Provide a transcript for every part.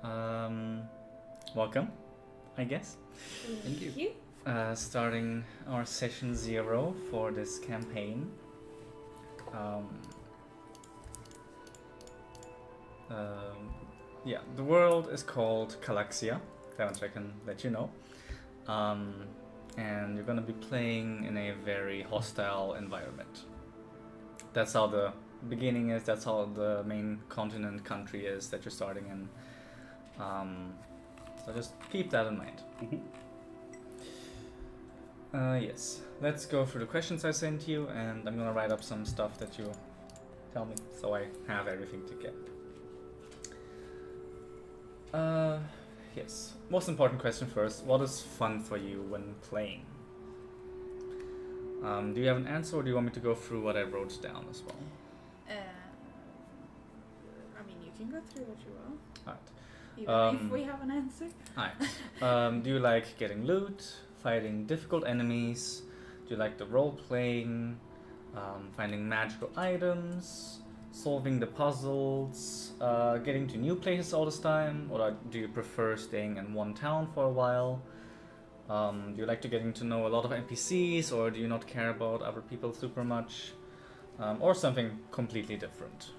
right. Welcome, I guess. Thank you. Starting our session 0 for this campaign. Yeah, the world is called Calaxia, that much I can let you know. And you're gonna be playing in a very hostile environment. That's how the beginning is, that's how the main continent country is that you're starting in. So just keep that in mind. Yes, let's go through the questions I sent you, and I'm gonna write up some stuff that you tell me, so I have everything to get. Yes, most important question first. What is fun for you when playing? Do you have an answer, or do you want me to go through what I wrote down as well? I mean, you can go through what you want. Alright. Even if we have an answer. Alright. Do you like getting loot, fighting difficult enemies? Do you like the role-playing, finding magical items, solving the puzzles, getting to new places all this time? Or do you prefer staying in one town for a while? Do you like to getting to know a lot of NPCs, or do you not care about other people super much? Or something completely different?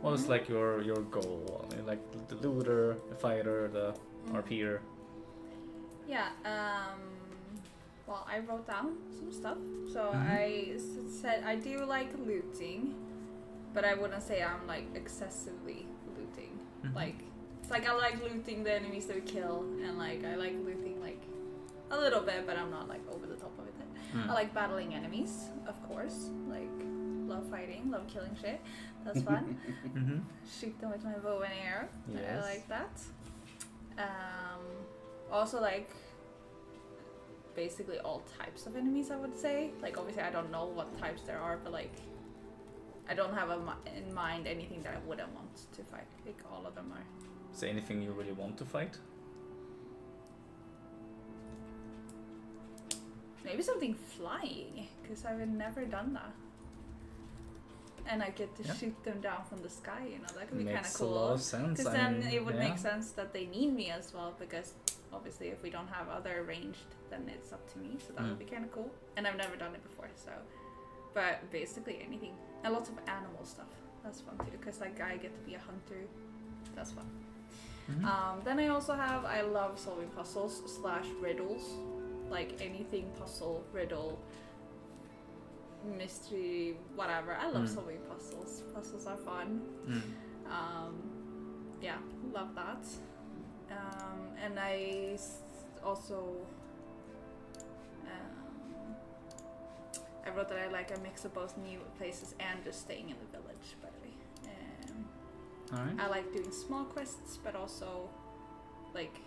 What is like your goal? I mean, like the looter, the fighter, the RPer? Yeah, well, I wrote down some stuff. So I said I do like looting, but I wouldn't say I'm like excessively looting. Like, it's like I like looting the enemies that we kill, and like I like looting like a little bit, but I'm not like over the top of it. I like battling enemies, of course. Like, love fighting, love killing shit. That's fun. Shoot them with my bow and arrow. Yes. I like that. Also like basically all types of enemies, I would say. Like, obviously I don't know what types there are, but like I don't have in mind anything that I wouldn't want to fight. Like, all of them are. Is there anything you really want to fight? Maybe something flying, because I've never done that. And I get to shoot them down from the sky, you know, that could be kind of Makes cool. a lot of sense. Because then it would make sense that they need me as well, because obviously if we don't have other ranged, then it's up to me, so that would be kind of cool. And I've never done it before, so. But basically anything. And lots of animal stuff. That's fun too, because like I get to be a hunter. That's fun. Then I also have, I love solving puzzles / riddles. Like anything puzzle, riddle, mystery, whatever. I love solving puzzles. Puzzles are fun. Yeah, love that. And I also I wrote that I like a mix of both new places and just staying in the village, by the way. Alright. I like doing small quests, but also like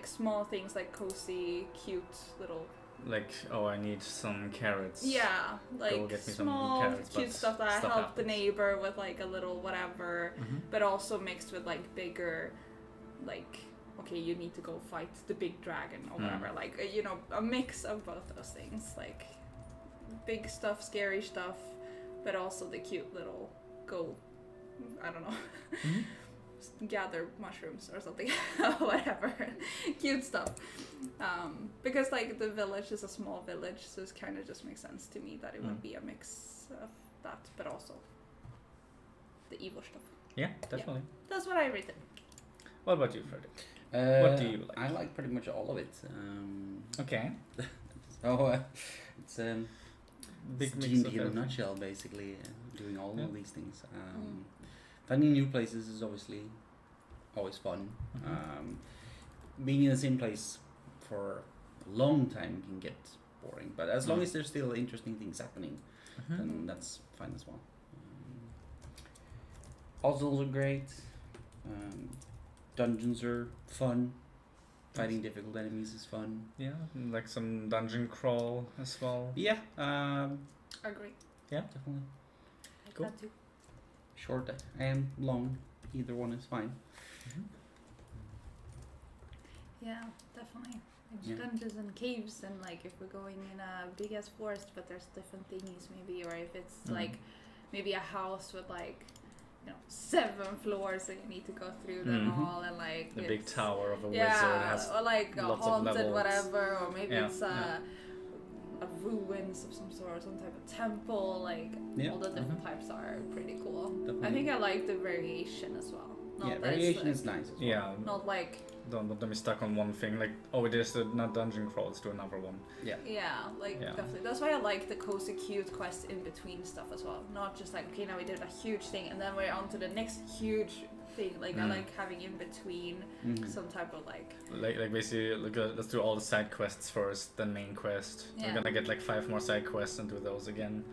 small things like cozy, cute little. Like, oh, I need some carrots. Yeah, like Go get me some small, carrots, cute but stuff that I help happens. the neighbor with, like a little whatever, but also mixed with like bigger, like, okay, you need to go fight the big dragon or whatever. Like, you know, a mix of both those things. Like, big stuff, scary stuff, but also the cute little I don't know, gather mushrooms or something, whatever, cute stuff. Because like the village is a small village, so it kind of just makes sense to me that it would be a mix of that, but also the evil stuff. Yeah, definitely. Yeah. That's what I've written. What about you, Fredrik? What do you like? I like pretty much all of it. Okay. So it's Big mix D&D of in a everything. nutshell, basically, doing all of these things. Finding new places is obviously always fun. Being in the same place for a long time can get boring, but as long as there's still interesting things happening, then that's fine as well. Puzzles are great. Dungeons are fun. Fighting difficult enemies is fun. Yeah, like some dungeon crawl as well. Yeah, Agree. Yeah, definitely. Like Cool. that too. Short and long, either one is fine. Yeah, definitely. Like Yeah. dungeons and caves, and like if we're going in a big ass forest, but there's different thingies maybe, or if it's like maybe a house with like 7 floors and you need to go through them all, and like The big it's- tower of a wizard yeah, has or like a lots of haunted levels. whatever, or maybe Yeah, it's a ruins of some sort, some type of temple. Like Yeah. all the different types are pretty cool. I Definitely. think I like the variation as well. Not Yeah, that it's, variation like, is nice as well. Yeah, not like don't be stuck on one thing. Like, oh, it is not dungeon crawl, let's do another one. Yeah. like Yeah. definitely. That's why I like the cozy cute quests in between stuff as well. Not just like, okay, now we did a huge thing and then we're on to the next huge thing. Like I like having in between some type of like Like basically, let's do all the side quests first, then main quest. Yeah. We're gonna get like 5 more side quests and do those again.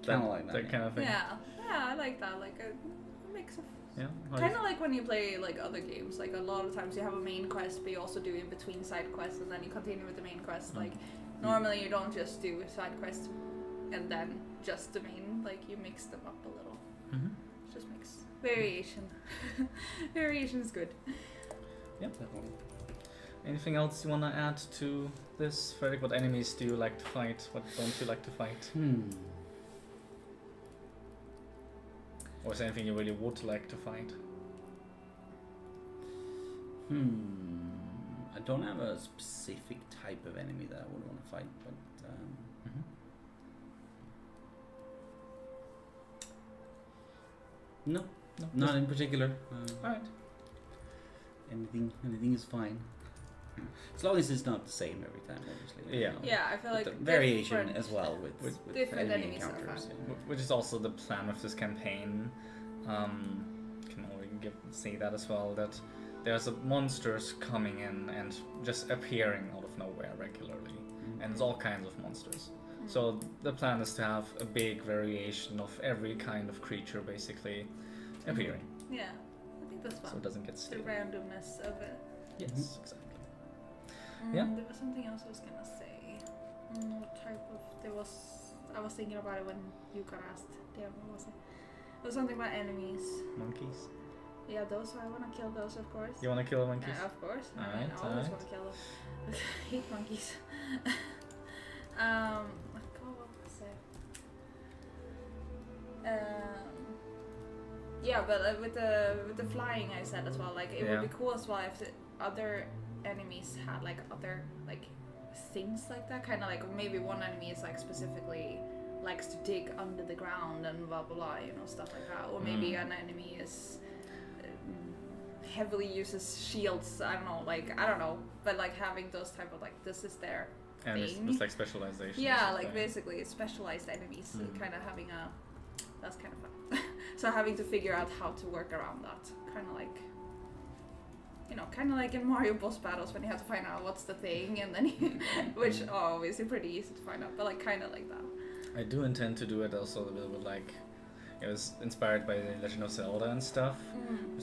Kind of like that. That kind of thing. yeah, I like that. Like a mix of Yeah. How do kind you of like when you play like other games. Like a lot of times you have a main quest, but you also do in between side quests, and then you continue with the main quest. Like normally you don't just do side quests and then just the main. Like you mix them up a little. Mhm. Just makes variation. Variation is good. Definitely. Anything else you wanna add to this, Frederick? What enemies do you like to fight? What don't you like to fight? Or is there anything you really would like to fight? I don't have a specific type of enemy that I would want to fight, but no, No, not in particular. Alright. Anything is fine. As long as it's not the same every time, obviously. Yeah. Yeah, I feel But like the variation different- as well with different enemy enemies are encounters. fun. Yeah. Which is also the plan of this campaign. Can already say that as well, that there's monsters coming in and just appearing out of nowhere regularly. And it's all kinds of monsters. So the plan is to have a big variation of every kind of creature basically appearing. Yeah, I think that's fun. So it doesn't get The stale. randomness of it. Yes, exactly. Yeah. There was something else I was gonna say. What type of? I was thinking about it when you got asked. Damn, what was it? It was something about enemies. Monkeys. Yeah, those. I wanna kill those, of course. You wanna kill the monkeys? Yeah, of course. I Alright, always alright. wanna kill them. I hate monkeys. What was it? Yeah, but with the flying, I said as well. Like it would be cool as well if the other enemies had like other like things like that. Kind of like maybe one enemy is like specifically likes to dig under the ground and blah blah blah, stuff like that. Or maybe an enemy is heavily uses shields. I don't know, but like having those type of like this is their And thing. it's like specialization. Yeah, or like something. basically it's specialized enemies. Kind of having that's kind of fun. So having to figure out how to work around that, kind of like. Kind of like in Mario boss battles when you have to find out what's the thing, and then which are obviously pretty easy to find out, but like kind of like that. I do intend to do it also a little bit like, it was inspired by the Legend of Zelda and stuff.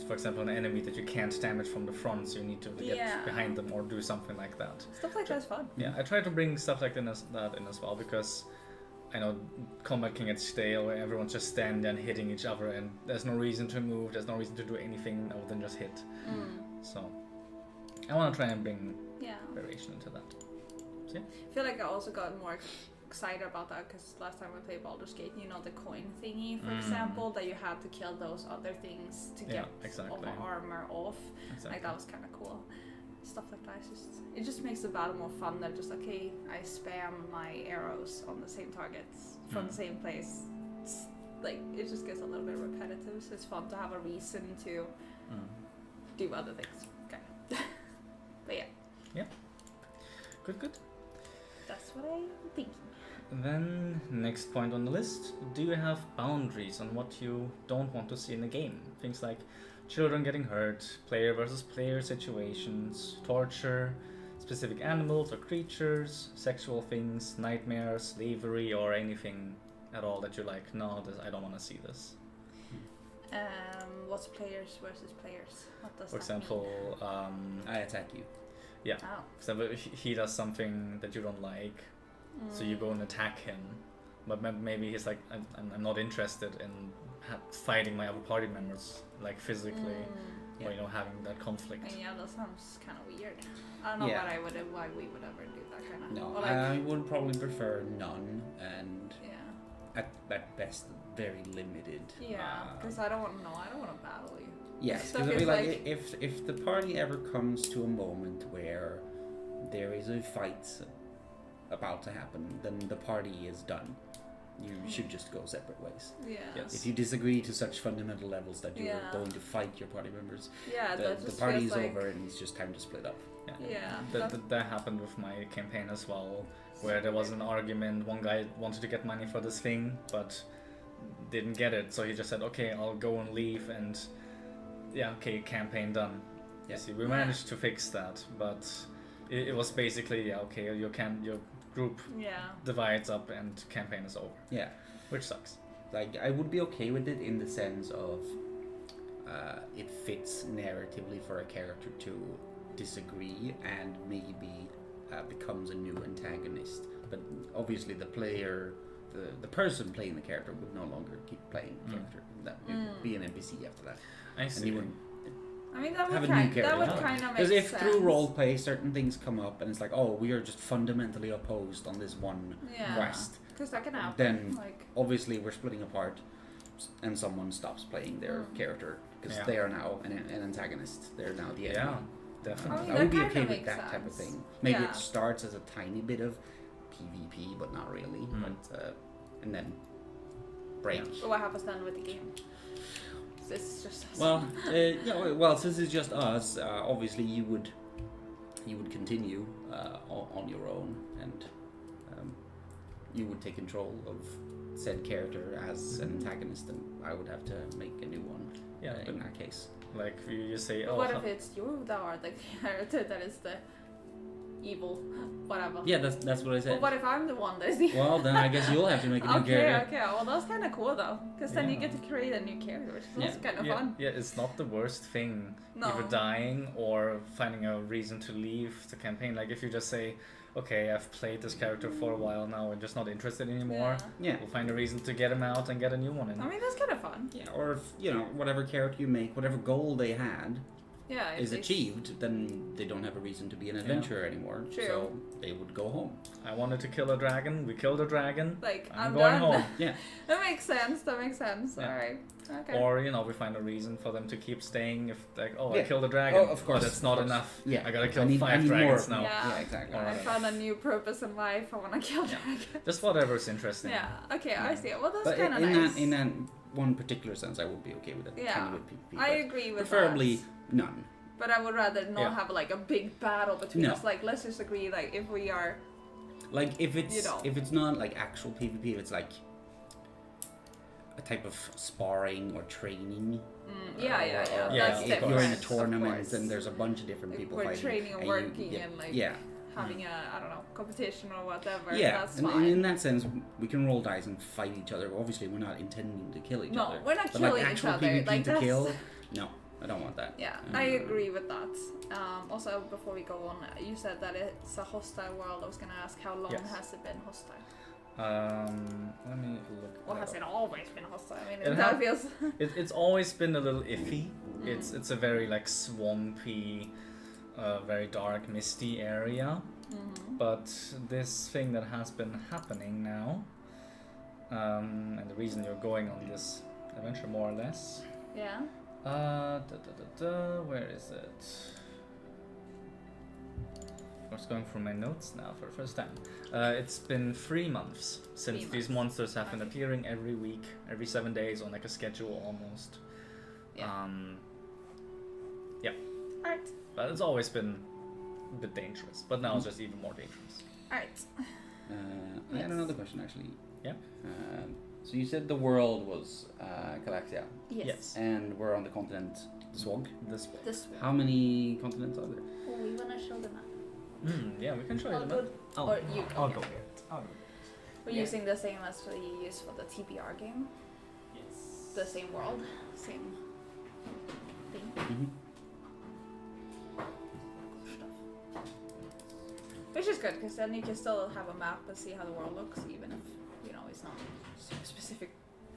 For example, an enemy that you can't damage from the front, so you need to get behind them or do something like that. Stuff like that's fun. Yeah, I try to bring stuff like that in as well, because I know combat can get stale where everyone's just standing there and hitting each other and there's no reason to move, there's no reason to do anything other than just hit. So I want to try and bring variation into that. So, yeah. I feel like I also got more excited about that because last time we played Baldur's Gate, the coin thingy, for example, that you had to kill those other things to get all the armor off. Exactly. Like that was kind of cool. Stuff like that, it just makes the battle more fun than just okay, I spam my arrows on the same targets from the same place. It's, like it just gets a little bit repetitive, so it's fun to have a reason to do other things. Okay. But yeah. Good. That's what I'm thinking. Then, next point on the list, do you have boundaries on what you don't want to see in the game? Things like children getting hurt, player versus player situations, torture, specific animals or creatures, sexual things, nightmares, slavery, or anything at all that you're like, no, I don't want to see this. What's players versus players? What does For that mean? example, I attack you. yeah. Oh. For example, he does something that you don't like, so you go and attack him, but maybe he's like, I'm not interested in fighting my other party members, like physically, or having that conflict. And yeah, that sounds kind of weird. I don't know why we would ever do that kind of. No, or like, I would probably prefer none, and yeah. at best very limited. Yeah, because I don't want to battle you. Yes, Stuff because I is feel like like- if the party ever comes to a moment where there is a fight about to happen, then the party is done. You should just go separate ways. Yeah. Yes. If you disagree to such fundamental levels that you're Yeah. going to fight your party members, Yeah, that the just party feels is like, over and it's just time to split up. Yeah. That happened with my campaign as well, where there was an argument. One guy wanted to get money for this thing, but didn't get it, so he just said, "Okay, I'll go and leave," and okay, campaign done. Yes, we managed to fix that, but it was basically okay, your group Yeah. divides up and campaign is over, Yeah. which sucks. Like, I would be okay with it in the sense of it fits narratively for a character to disagree and maybe becomes a new antagonist. But obviously the player, the person playing the character would no longer keep playing the character. That would be an NPC after that. I And see. you wouldn't I mean, that have would a new kind character. of make Because if sense. through roleplay certain things come up and it's like, oh, we are just fundamentally opposed on this one quest, Because that can happen. then like, obviously we're splitting apart and someone stops playing their character because they are now an antagonist. They're now the enemy. Yeah, definitely. I mean, I would that be kinda okay with makes that type of sense. thing. Maybe Yeah. it starts as a tiny bit of PvP, but not really. But and then break. but what happens then with the game? This is just us. Well, well, since it's just us, obviously you would continue on your own, and you would take control of said character as an antagonist, and I would have to make a new one. Yeah, In that case. like you say, But what if it's you that are the character that is the evil, whatever? Yeah, that's what I But said. what if I'm the one that is the Well, then I guess you'll have to make a new Okay, character. well that's kind of cool though, because then you Yeah. get to create a new character, which is Yeah. kind of fun. Yeah, it's not the worst thing. No. Either dying or finding a reason to leave the campaign. Like if you just say, okay, I've played this character for a while now and just not interested anymore, Yeah. we'll find a reason to get him out and get a new one in. I mean that's kind of fun. Yeah, or if, whatever character you make, whatever goal they had Yeah, is achieved, then they don't have a reason to be an adventurer anymore. True. So they would go home. I wanted to kill a dragon, we killed a dragon, Like I'm I'm going done. home. Yeah. That makes sense. Yeah. All right. Okay. Or, we find a reason for them to keep staying if, like, I Yeah. killed a dragon, Oh, of course, but it's not of course. enough. Yeah. I gotta kill I need 5 more. dragons now. Yeah. Yeah, exactly. Or I whatever. found a new purpose in life. I want to kill Yeah. dragons. Just whatever's interesting. Yeah. Okay, I see. Well, that's But kind of in nice. that one particular sense, I would be okay with it. Yeah. Tiny bit PvP, I but agree with preferably that. none. But I would rather not Yeah. have like a big battle between No. us. Like, let's just agree. Like, if we are, Like if it's You know. if it's not like actual PvP, if it's like a type of sparring or training. yeah. Yeah, That's of if different. you're in a of tournament course. and there's a bunch of different Like, people we're fighting. training and you working get- and, like, yeah. having a competition or whatever. Yeah, That's and fine. in that sense, we can roll dice and fight each other. Obviously, we're not intending to kill each No, other. we're not but killing like each actual other, PvP like, to that's- kill, no, I don't want that. Yeah, I agree with that. Also, before we go on, you said that it's a hostile world. I was gonna ask, how long Yes. has it been hostile? Let me look. Or that has up. it always been hostile? I mean, It that ha- feels. It's always been a little iffy. It's a very like swampy, very dark, misty area. But this thing that has been happening now, and the reason you're going on this adventure more or less. Yeah. Where is it? I was going through my notes now for the first time. It's been 3 months since 3 these months. monsters have been Okay. appearing every week, every 7 days on like a schedule almost. Yeah. Alright. But it's always been a bit dangerous, but now it's just even more dangerous. Alright. I had another question actually. Yeah. So you said the world was Galaxia, Yes. and we're on the continent Swog. This one. This one. How many continents are there? Oh, we wanna show the map. Yeah, we can show you I'll the go. map. Or you can. I'll yeah. go get. We're Yeah. using the same as we use for the TBR game. Yes. The same world, same thing. Mm-hmm. Stuff. Which is good, because then you can still have a map and see how the world looks, even if, it's not so specific.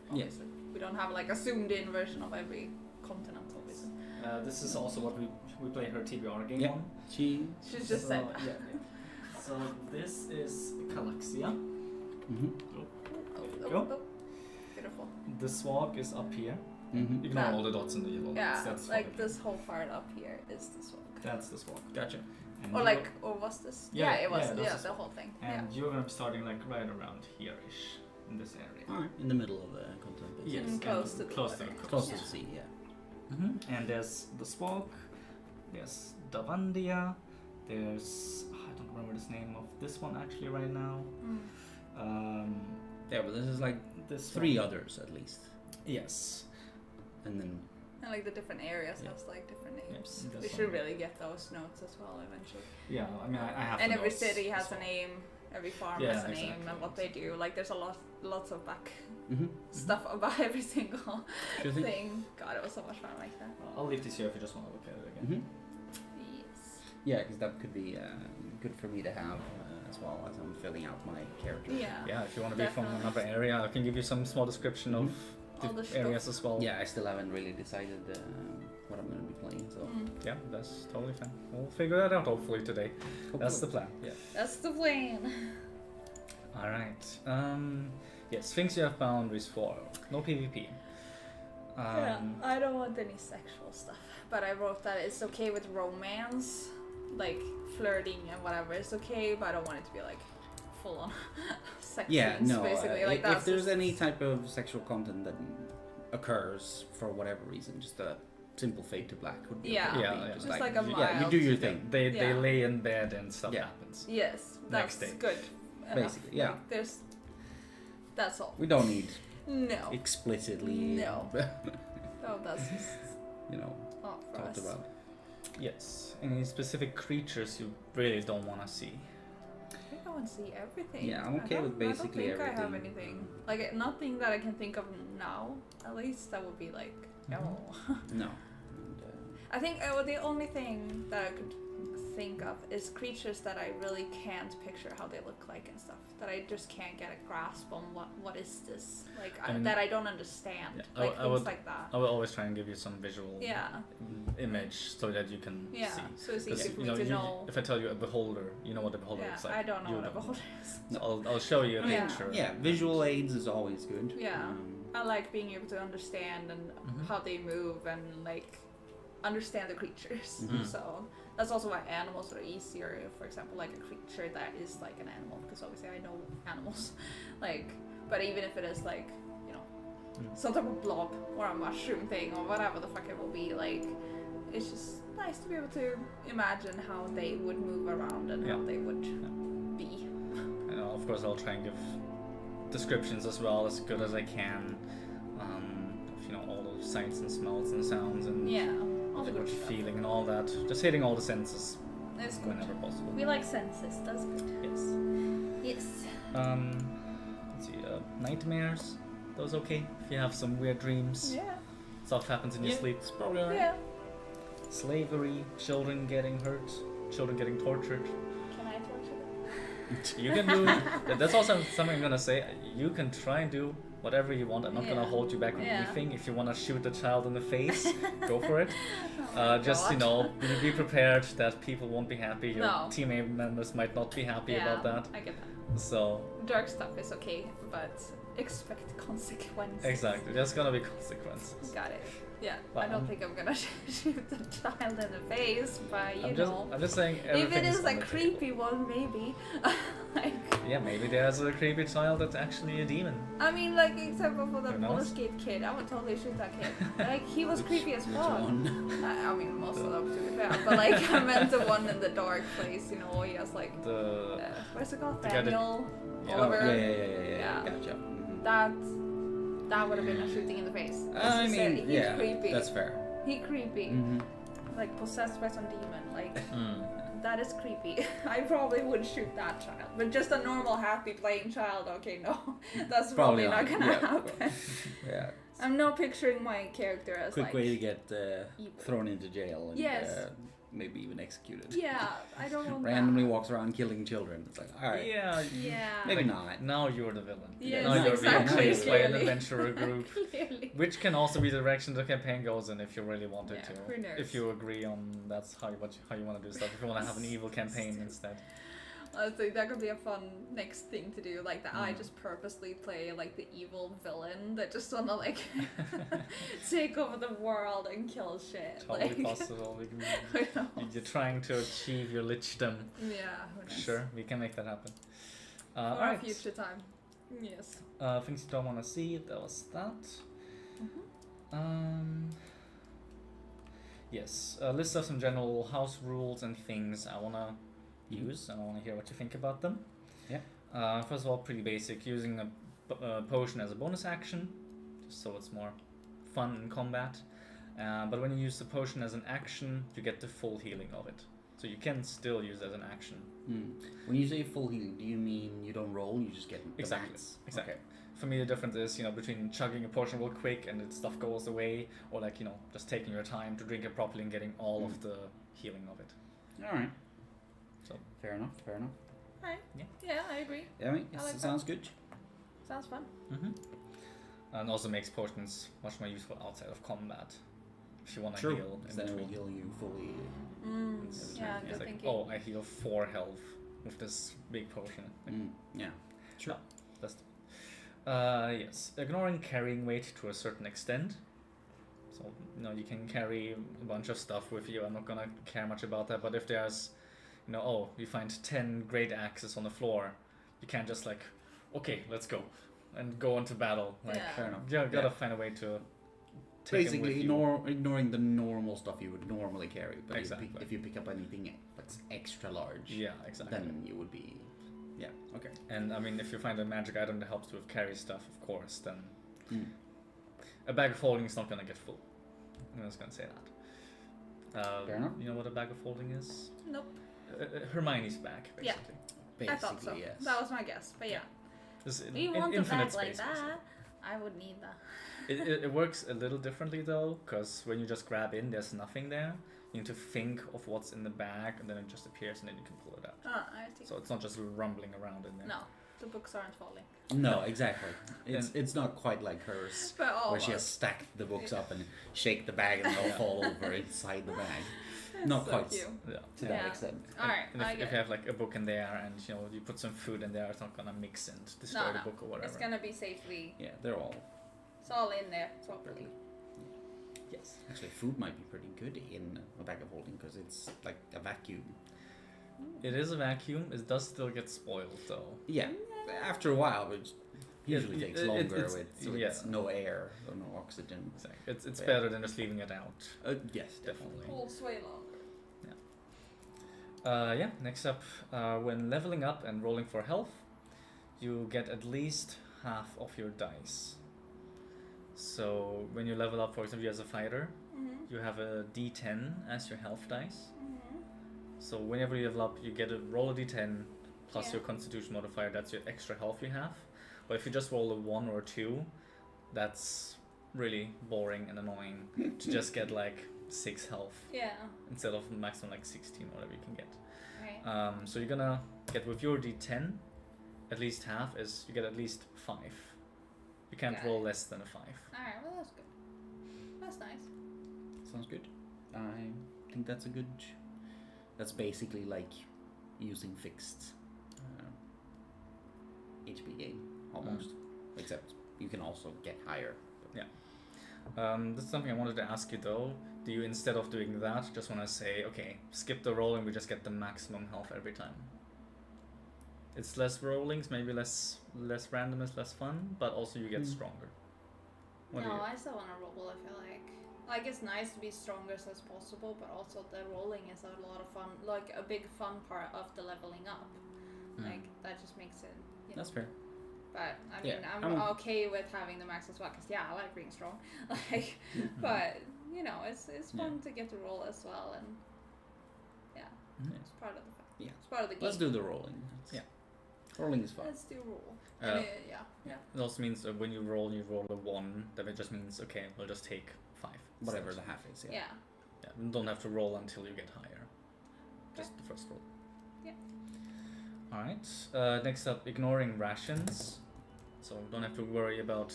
Obviously. We don't have like a zoomed in version of every continent, obviously. This is also what we play her TBR game Yeah. on. She. She's just said. Yeah. So this is Galaxia. Mm-hmm. There you go. beautiful. The swag is up here. Mm-hmm. Ignore Yeah. all the dots in the yellow. Yeah, That's like fine. this whole part up here is the swag. That's the swag. Gotcha. And Or you're- like, or was this? Yeah, it was. yeah, that's Yeah, the the whole thing. and you're gonna be starting like right around here-ish in this area. Alright, in the middle of the continent. Yes, Mm, and close to the close water. to the Close coast. to the sea, yeah. Mm-hmm. And there's the swag. There's Davandia. There's I don't remember this name of this one actually right now. Yeah. Yeah, but this is like This three one. others at least. Yes. And then And like the different areas Yeah. has like different names. this We one. should really get those notes as well eventually. Yeah, I mean I have. And the every notes city has as a well. name. Every farm Yeah, has a name exactly. and what they do. Like there's a lots of back mm-hmm. stuff about every single Sure thing. thing. God, it was so much fun like that. I'll leave this here if you just want to look at it again. Mm-hmm. Yes. Yeah, because that could be good for me to have as well as I'm filling out my character. Yeah. Yeah, if you want to be from Definitely. another area, I can give you some small description of All the the areas as well. Yeah, I still haven't really decided what I'm going to be playing, so Mm. Yeah, that's totally fine. We'll figure that out hopefully today. That's the plan. Yeah. That's the plan. All right. Yes, things you have boundaries for. No PvP. Yeah, I don't want any sexual stuff. But I wrote that it's okay with romance, like flirting and whatever. It's okay, but I don't want it to be like full on sex yeah, scenes, no. basically. Like If that's there's just- any type of sexual content that occurs for whatever reason, just a simple fade to black would be Yeah. okay with Yeah, me. yeah. Just Just like, like a yeah, you mild- do your Yeah, thing. they Yeah. lay in bed and stuff Yeah. happens. Yes, Next that's day. good. enough. Basically, yeah. Like, there's. That's all. We don't need No. explicitly, No. No, that's just you know, not for talked us. about. Yes. Any specific creatures you really don't want to see? I think I want to see everything. Yeah, I'm I okay with don't- basically I don't think I have everything. anything. Like nothing that I can think of now. At least that would be like no. No. And, I think the only thing that I could think of is creatures that I really can't picture how they look like and stuff. That I just can't get a grasp on what is this like I mean- that I don't understand. Yeah, Like I things would- like that. I will always try and give you some visual Yeah. image so that you can Yeah. see. So it's 'Cause, easy for me to know. if I tell you a beholder, you know what a beholder Yeah, looks like. I don't know You what a beholder is. So I'll show you a Yeah. picture. yeah, visual aids is always good. Yeah. I like being able to understand and Mhm. how they move and like understand the creatures. Mhm. So that's also why animals are easier. For example, like a creature that is like an animal, because obviously I know animals. Like, but even if it is like, you know, some type of blob or a mushroom thing or whatever the fuck it will be, like, it's just nice to be able to imagine how they would move around and how Yeah. they would be. And of course, I'll try and give descriptions as well as good as I can. Of, all those sights and smells and sounds and Yeah, all the what good you're stuff. feeling and all that. Just hitting all the senses It's good. whenever possible. We like senses. That's good. Yes. Yes. Let's see. Nightmares. Those okay? If you have some weird dreams, Yeah. stuff happens in your Yeah, sleep. it's probably alright. Yeah. Slavery, children getting hurt, children getting tortured. Can I torture them? You can do. That's also something I'm gonna say. You can try and do whatever you want. I'm not gonna Yeah. hold you back on Yeah. anything. If you wanna shoot a child in the face, go for it. Oh my Just God. be prepared that people won't be happy. Your No. team members might not be happy Yeah, about that. I get that. So Dark stuff is okay, but expect consequences. exactly, there's gonna be consequences. Got it. Yeah. But, I don't think I'm gonna shoot the child in the face, but you know. I'm just saying. If it everything is on like the creepy one, maybe. Like, table. Yeah, maybe there's a creepy child that's actually a demon. I mean, like example for the Who knows? roller skate kid, I would totally shoot that kid. Like he was creepy as Which fuck. one? I mean, most of them to be fair, but like I meant the one in the dark place. You know, he has like The what's it called? the guy that- Daniel, Yeah. Oh, Oliver. yeah. Yeah. Gotcha. Mhm. That would have been a shooting in the face. As I you said, mean, he's yeah, creepy. that's fair. He creepy, Mhm. like possessed by some demon. Like Mm. that is creepy. I probably would shoot that child, but just a normal happy playing child. Okay, no, that's probably not gonna yeah. happen. Yeah. I'm not picturing my character as Quick like. way to get evil. thrown into jail and Yes. maybe even executed. Yeah, I don't want Randomly that. walks around killing children. It's like, all right, Yeah. Yeah. maybe Like, not. Now you're the villain. Yes, now you're exactly, being chased by an clearly. adventurer group. Clearly. Which can also be the direction the campaign goes in if you really wanted Yeah, to. who knows? If you agree on that's how you want to do stuff. If you want to have an evil campaign instead. I think that could be a fun next thing to do. Like that, I Mm. just purposely play like the evil villain that just wanna like take over the world and kill shit. Totally like, possible. who knows? You're trying to achieve your lichdom. Yeah, who knows? Sure, we can make that happen. For Alright. a future time. Yes. Things you don't want to see. That was that. Mm-hmm. Yes. A list of some general house rules and things I wanna use, and I wanna hear what you think about them. Yeah. First of all, pretty basic. Using a potion as a bonus action, just so it's more fun in combat. But when you use the potion as an action, you get the full healing of it. So you can still use it as an action. When you say full healing, do you mean you don't roll, you just get the Exactly. max? Exactly. Okay. For me, the difference is, between chugging a potion real quick and its stuff goes away, or like, just taking your time to drink it properly and getting all of the healing of it. Alright. So Fair enough. Right. Yeah. Yeah, I agree. Yeah, I mean, I like that. sounds good. Sounds fun. And also makes potions much more useful outside of combat. If you want to True. heal Because in then it will between. heal you fully. It's- Yeah, it's good like, thinking. oh, I heal 4 health with this big potion. Like, Yeah. Sure. That's yes. Ignoring carrying weight to a certain extent. So, you can carry a bunch of stuff with you. I'm not gonna care much about that. But if there's, you find 10 great axes on the floor, you can't just like, okay, let's go, and go into battle. Like, Yeah. Fair enough. you gotta Yeah. find a way to take them with Basically, you. ignoring the normal stuff you would normally carry. But Exactly. if you pick up anything that's extra large, Yeah, exactly. then you would be. Yeah. Okay. And I mean, if you find a magic item that helps with carry stuff, of course, then Mm. a bag of holding is not gonna get full. I'm just gonna say that. Fair enough. You know what a bag of holding is? Nope. Hermione's bag, Yeah. basically. Basically, I thought so. yes. That was my guess. But yeah. It's You want a infinite bag like space, basically. that? I would need that. It works a little differently though, because when you just grab in, there's nothing there. You need to think of what's in the bag, and then it just appears, and then you can pull it out. I see. So it's not just rumbling around in there. No, the books aren't falling. No, exactly. It's not quite like hers, But where she has almost. stacked the books up and shake the bag and they'll fall over inside the bag. Not so quite cute. Yeah. to that Yeah. extent. Alright, And I if get you it. have like a book in there, and you put some food in there, it's not gonna mix and destroy the No. book or whatever. It's gonna be safely. Yeah, they're all. It's all in there properly. Yes. Actually, food might be pretty good in a bag of holding because it's like a vacuum. It is a vacuum. It does still get spoiled though. Yeah, after a while, it usually takes longer it's- with no air or no oxygen. Exactly. It's Yeah. better than just leaving it out. Yes, definitely. Holds way longer. Yeah. Next up, when leveling up and rolling for health, you get at least half of your dice. So when you level up, for example, you as a fighter, you have a D10 as your health dice. So whenever you level up, you get a roll a D10 plus Yeah. your Constitution modifier. That's your extra health you have. But if you just roll a 1 or 2, that's really boring and annoying to just get like 6 health Yeah. instead of maximum like 16 or whatever you can get. Right. So you're gonna get with your D10, at least half is you get at least 5. You can't Got roll it. less than a 5. Alright, well that's good. That's nice. Sounds good. I think that's a good. That's basically like using fixed HP gain almost, except you can also get higher. This is something I wanted to ask you though. Do you, instead of doing that, just want to say, okay, skip the rolling, we just get the maximum health every time? It's less rollings, maybe less randomness, less fun, but also you get stronger. What do No, you? I still want to roll. I feel like it's nice to be strongest as possible, but also the rolling is a lot of fun. Like a big fun part of the leveling up. Like that just makes it. That's fair. But I Yeah, mean, I'm I mean- okay with having the max as well, because I like being strong. Like, but it's fun to get to roll as well, and it's part of the fun. Yeah. It's part of the game. Let's do the rolling. Yeah. Rolling is fun. Let's do roll. Uh, Yeah. It also means that when you roll a 1, then it just means, okay, we'll just take 5. Whatever instead. the half is. Yeah. Yeah, you don't have to roll until you get higher. Just the first roll. Yeah. Alright. Next up, ignoring rations. So don't have to worry about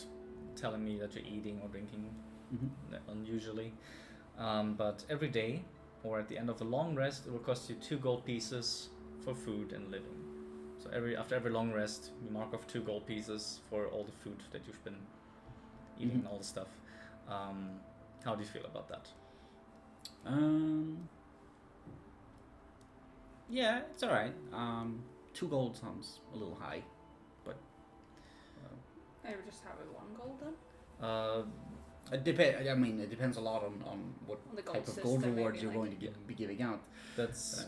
telling me that you're eating or drinking unusually. But every day, or at the end of a long rest, it will cost you 2 gold pieces for food and living. So after every long rest, you mark off 2 gold pieces for all the food that you've been eating and all the stuff. How do you feel about that? Yeah, it's alright. 2 gold sounds a little high, but I would just have it 1 gold then. it depends a lot on what On the gold type of gold system, rewards maybe, you're like- going to be giving out. That's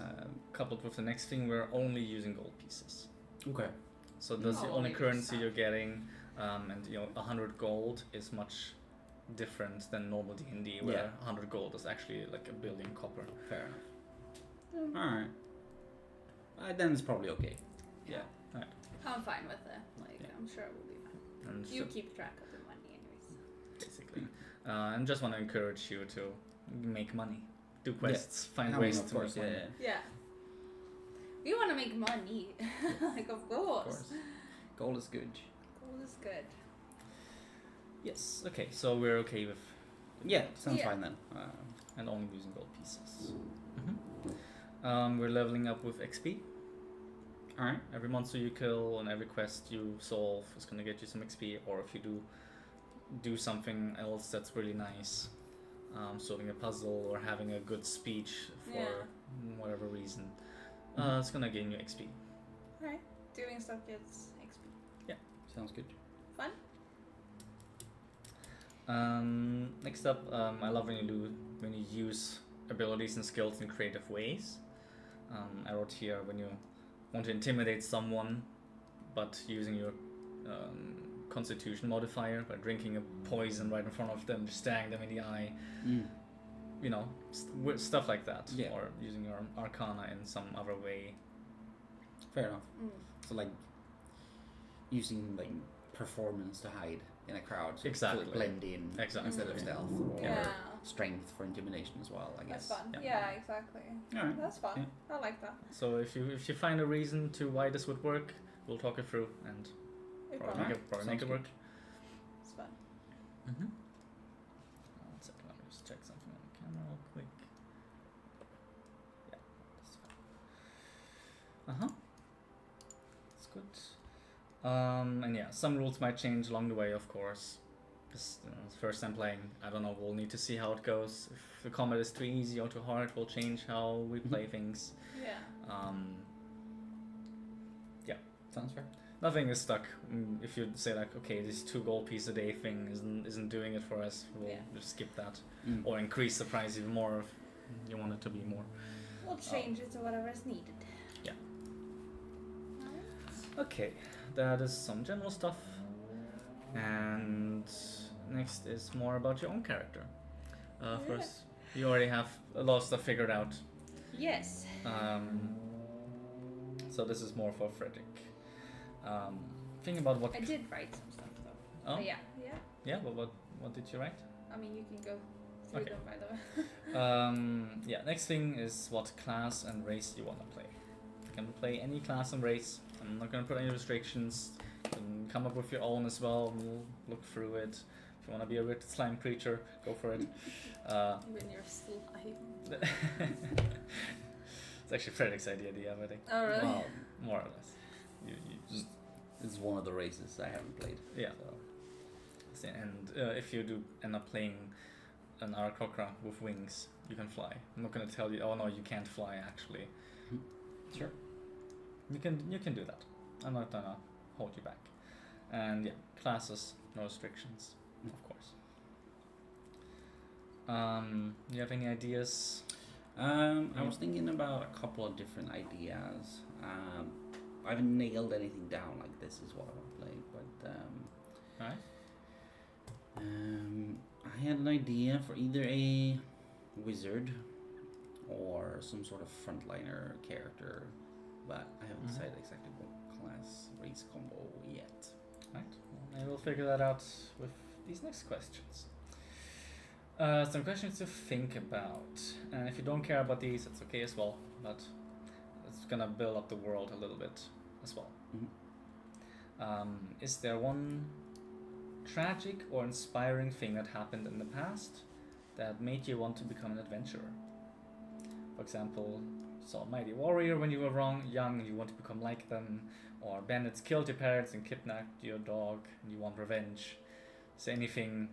coupled with the next thing. We're only using gold pieces. Okay. So that's the Oh, only maybe currency stuff. you're getting, and 100 gold is much different than normal D&D, where Yeah. 100 gold is actually like 1 billion copper. Fair enough. Alright. Then it's probably okay. Yeah. Alright. I'm fine with it. Like, Yeah. I'm sure it will be fine. And You so keep track of the money anyways. basically, and just want to encourage you to make money, do quests, find I mean, ways of to course, make money. Yeah. We want to make money. Like, of Of course. course. Gold is good. Gold is good. Yes. Okay. So we're okay with Yeah, sounds Yeah. fine then. and only using gold pieces. We're leveling up with XP. Alright. Every monster you kill and every quest you solve is gonna get you some XP, or if you do something else that's really nice, solving a puzzle or having a good speech for Yeah. whatever reason, it's gonna gain you XP. Alright. Doing stuff gets XP. Sounds good. Fun? Next up, I love when you use abilities and skills in creative ways. I wrote here when you want to intimidate someone, but using your Constitution modifier by drinking a poison right in front of them, just staring them in the eye. You know, stuff like that. Yeah. Or using your Arcana in some other way. Fair enough. So like using like performance to hide in a crowd, so Exactly. to blend in Exactly. instead of stealth, or Yeah. strength for intimidation as well. I That's guess. fun. Yeah. Yeah, exactly. Alright. That's fun. Yeah. I like that. So if you find a reason to why this would work, we'll talk it through and We probably promise. make Sounds it work. It's fun. Mm-hmm. One second, let me just check something on the camera real quick. Yeah, that's fine. That's good. And yeah, some rules might change along the way, of course. Because it's first time playing, I don't know, we'll need to see how it goes. If the combat is too easy or too hard, we'll change how we play things. Yeah. Sounds fair. Nothing is stuck. If you say like, okay, this 2 gold piece a day thing isn't doing it for us, we'll Yeah. just skip that, Mm. or increase the price even more if you want it to be more. We'll change it to whatever is needed. Yeah. Alright. Okay, that is some general stuff, and next is more about your own character. First, you already have a lot of stuff figured out. Yes. So this is more for Frederick. Think about what. I did write some stuff though. Oh? But yeah. Yeah, but what did you write? I mean, you can go through Okay. them by the way. Yeah, next thing is what class and race you want to play. You can play any class and race. I'm not going to put any restrictions. You can come up with your own as well. We'll look through it. If you want to be a weird slime creature, go for it. When you're slime. It's actually Frederick's idea, I think. Oh really? Well, More or less. You this is one of the races I haven't played. yeah. So. And if you do end up playing an Aarakocra with wings, you can fly. I'm not going to tell you, oh no, you can't fly actually. Sure. You can do that. I'm not gonna hold you back. And yeah, classes, no restrictions, of course. You have any ideas? I was thinking about a couple of different ideas. I haven't nailed anything down like this is what I want to play, but Alright. I had an idea for either a wizard or some sort of frontliner character, but I haven't decided exactly what class race combo yet. Right. Well, maybe we'll figure that out with these next questions. Some questions to think about. And if you don't care about these, it's okay as well. But it's gonna build up the world a little bit as well. Is there one tragic or inspiring thing that happened in the past that made you want to become an adventurer? For example, saw a mighty warrior when you were young and you want to become like them, or bandits killed your parents and kidnapped your dog and you want revenge. Is there anything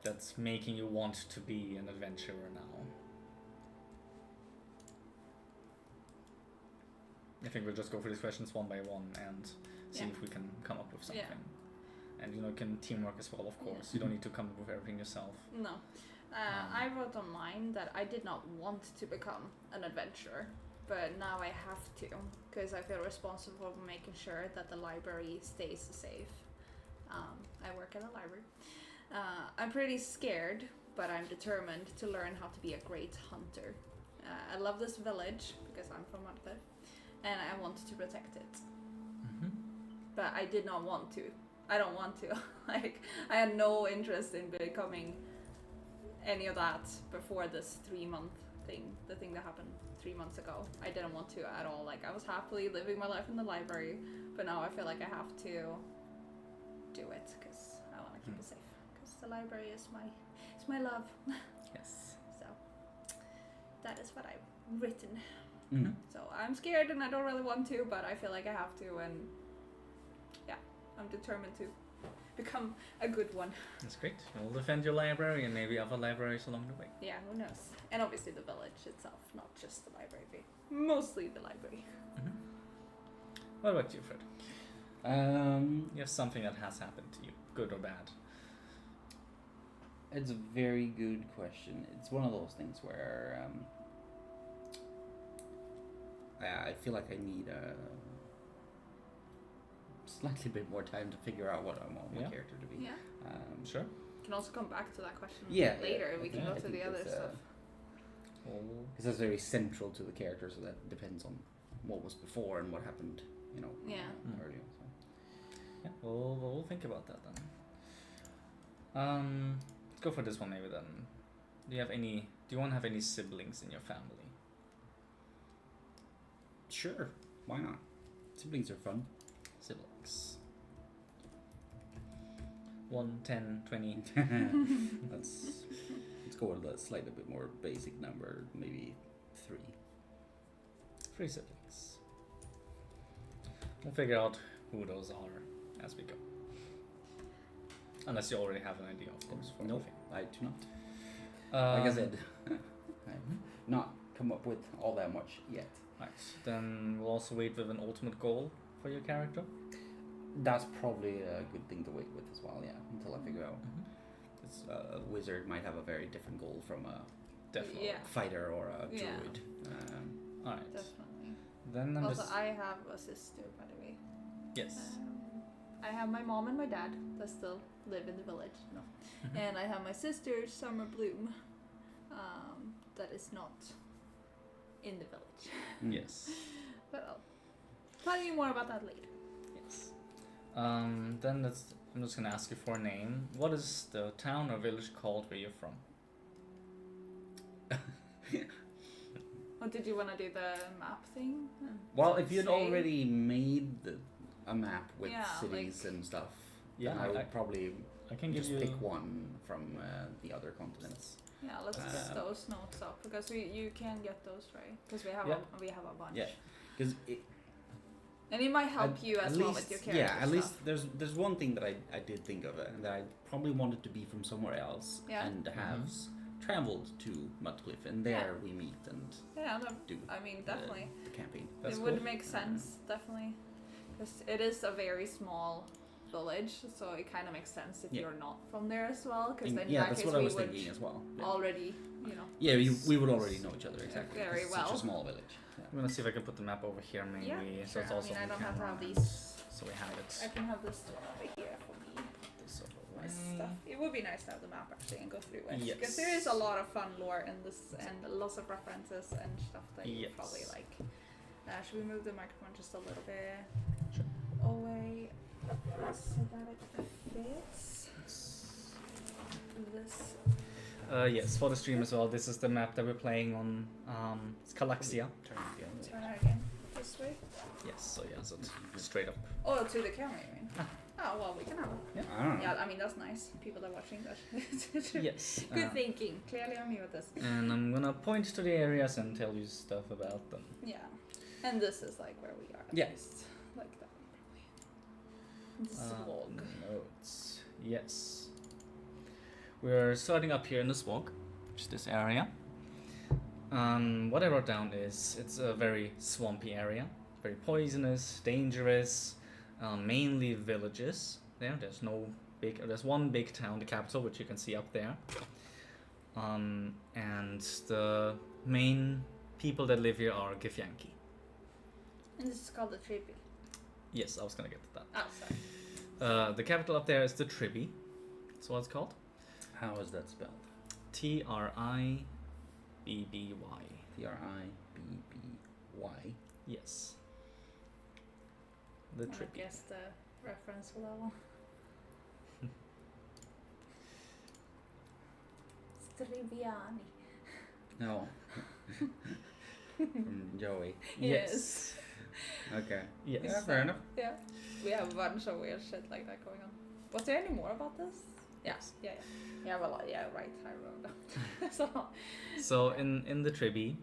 that's making you want to be an adventurer now? I think we'll just go through these questions one by one and see if we can come up with something. Yeah. And you can teamwork as well, of course. Yeah. You don't need to come up with everything yourself. No. I wrote on mine that I did not want to become an adventurer, but now I have to, because I feel responsible for making sure that the library stays safe. I work at a library. I'm pretty scared, but I'm determined to learn how to be a great hunter. I love this village, because I'm from Marte, and I want to protect it. Mm-hmm. But I did not want to. I don't want to. Like, I had no interest in becoming any of that before this 3-month thing, the thing that happened 3 months ago. I didn't want to at all. Like, I was happily living my life in the library, but now I feel like I have to do it because I want to keep it safe. Because the library is my love. Yes. So that is what I've written. Mm-hmm. So I'm scared and I don't really want to, but I feel like I have to, and yeah, I'm determined to become a good one. That's great. You'll defend your library and maybe other libraries along the way. Yeah, who knows? And obviously the village itself, not just the library, but mostly the library. Mm-hmm. What about you, Fred? You have something that has happened to you, good or bad. It's a very good question. It's one of those things where I feel like I need a slightly bit more time to figure out what I want my character to be. Yeah. Sure. You can also come back to that question I later. We can think- go I to think the other that's, stuff. Because that's very central to the character, so that depends on what was before and what happened, Yeah. earlier. So. Yeah, we'll think about that then. Let's go for this one maybe then. Do you want to have any siblings in your family? Sure, why not? Siblings are fun. Siblings. 1, 10, 20. Let's go with a slightly bit more basic number, maybe 3. 3 siblings. We'll figure out who those are as we go. Unless you already have an idea, of course. For Nope, everything. I do not. Like I said, I've not come up with all that much yet. Right. Then we'll also wait with an ultimate goal for your character. That's probably a good thing to wait with as well, yeah, until I figure out. Because a wizard might have a very different goal from a Definitely. Yeah. fighter or a Yeah. druid. Alright. Definitely. Then I'm Also, just... I have a sister, by the way. Yes. I have my mom and my dad that still live in the village. No. And I have my sister, Summer Bloom, that is not in the village. Yes. But I'll tell you more about that later. Yes. Then I'm just gonna ask you for a name. What is the town or village called where you're from? Oh, did you want to do the map thing? Well, if you'd Say- already made a map with Yeah, cities and stuff, Yeah, then I would probably I can give just you... pick one from the other continents. Yeah, let's get those notes up because you can get those right because we have a bunch. Yeah, because and it might help you as well with your character. Yeah, at stuff. least there's one thing that I did think of, and that I probably wanted to be from somewhere else Yeah. and have traveled to Mudcliff, and there we meet and Yeah, do I mean definitely. the campaign. That's it would cool. make sense, definitely. Because it is a very small village, so it kind of makes sense if you're not from there as well. Because then in that that's case what I we was would thinking as well. Yeah, already, yeah we would already know each other exactly. Very It's well. Such a small village. Yeah. I'm gonna see if I can put the map over here maybe. Yeah, So sure. it's I also mean, I on don't have to have camera, these. so we have it. I can have this one over here for me. This over My way. stuff. It would be nice to have the map actually and go through it. Yes. Because there is a lot of fun lore in this and lots of references and stuff that you Yes. probably like. Should we move the microphone just a little bit Sure. away so that it fits? This. Yes, for the stream as well. This is the map that we're playing on. It's Calaxia. Turn it again. Turn it again. This way. Yes, so it's straight up. Oh, to the camera, you mean? Oh well, we can have. I don't know. Yeah, I mean that's nice. People are watching that. Yes. Good thinking. Clearly, I'm new at this. And I'm gonna point to the areas and tell you stuff about them. Yeah, and this is like where we are. At Yeah. least. Like that. This is a log. Notes. Yes. We're starting up here in the swamp, which is this area. What I wrote down is it's a very swampy area, very poisonous, dangerous, mainly villages. There's one big town, the capital, which you can see up there. And the main people that live here are Githyanki. And this is called the Trippy. Yes, I was gonna get to that. Oh, sorry. The capital up there is the Tribby. That's what it's called. How is that spelled? Tribby. Tribby. Yes. The I Tribby. guess the reference level. Striviani. No. From Joey. Yes. Okay. Yes. Yeah, fair enough. Yeah. We have a bunch of weird shit like that going on. Was there any more about this? Yes. Yeah. Yeah, well, yeah, right. I wrote down. So in the Tribby,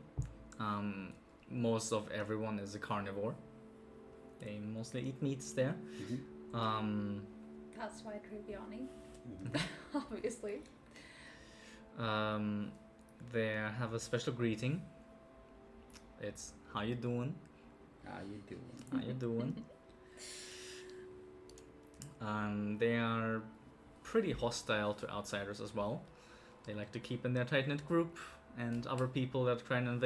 most of everyone is a carnivore. They mostly eat meats there. Mm-hmm. That's why Triviani, Mm-hmm. obviously. They have a special greeting. It's how you doing? How you doing? How you doing? They are pretty hostile to outsiders as well. They like to keep in their tight-knit group, and other people that try and other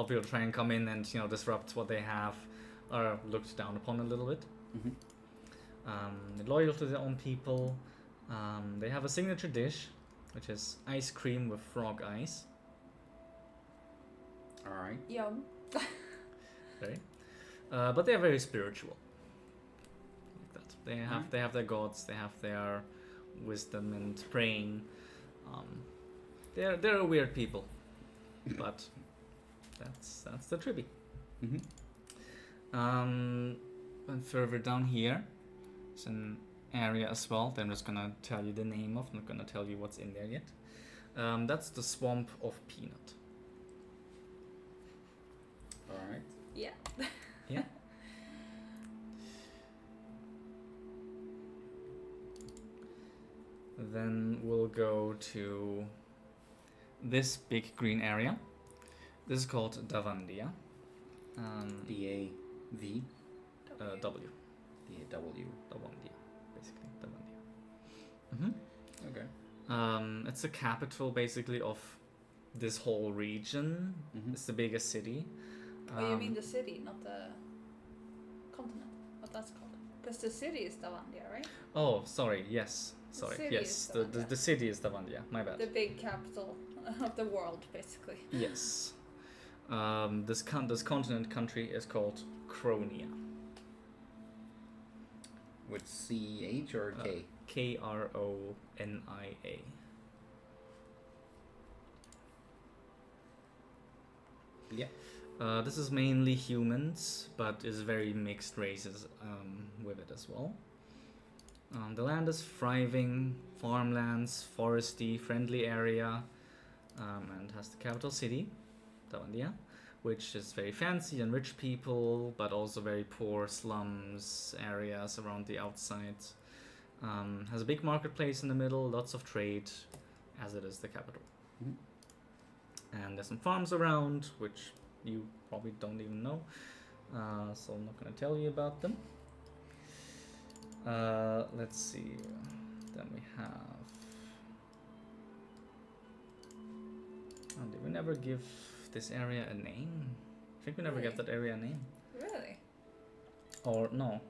people try and come in and disrupt what they have are looked down upon a little bit. Mm-hmm. They're loyal to their own people. They have a signature dish, which is ice cream with frog eyes. All right. Yum. Right? But they are very spiritual. Like that. They have their gods. They have their wisdom and praying. They're a weird people, but that's the Tribby. Mm-hmm. And further down here, it's an area as well that I'm just gonna tell you the name of. I'm not gonna tell you what's in there yet. That's the Swamp of Peanut. All right. Yeah. Yeah. Then we'll go to this big green area. This is called Davandia. D-A-V. W. D-A-W. Davandia, basically. Davandia. Mm-hmm. Okay. It's the capital, basically, of this whole region. Mm-hmm. It's the biggest city. Oh, you mean the city, not the continent? What that's called? Because the city is Davandia, right? Oh, sorry. Yes. Sorry. city Yes. is The Davandia. city is Davandia. My bad. The big capital of the world, basically. Yes. This continent country is called Cronia. With C-H or K? Kronia. Yeah. This is mainly humans, but is very mixed races with it as well. The land is thriving, farmlands, foresty, friendly area, and has the capital city, Davandia, which is very fancy and rich people, but also very poor slums areas around the outside. Has a big marketplace in the middle, lots of trade, as it is the capital. Mhm. And there's some farms around, which you probably don't even know, so I'm not going to tell you about them. Let's see. Then we have. Oh, did we never give this area a name? I think we never gave Really? that area a name. Really? Or no.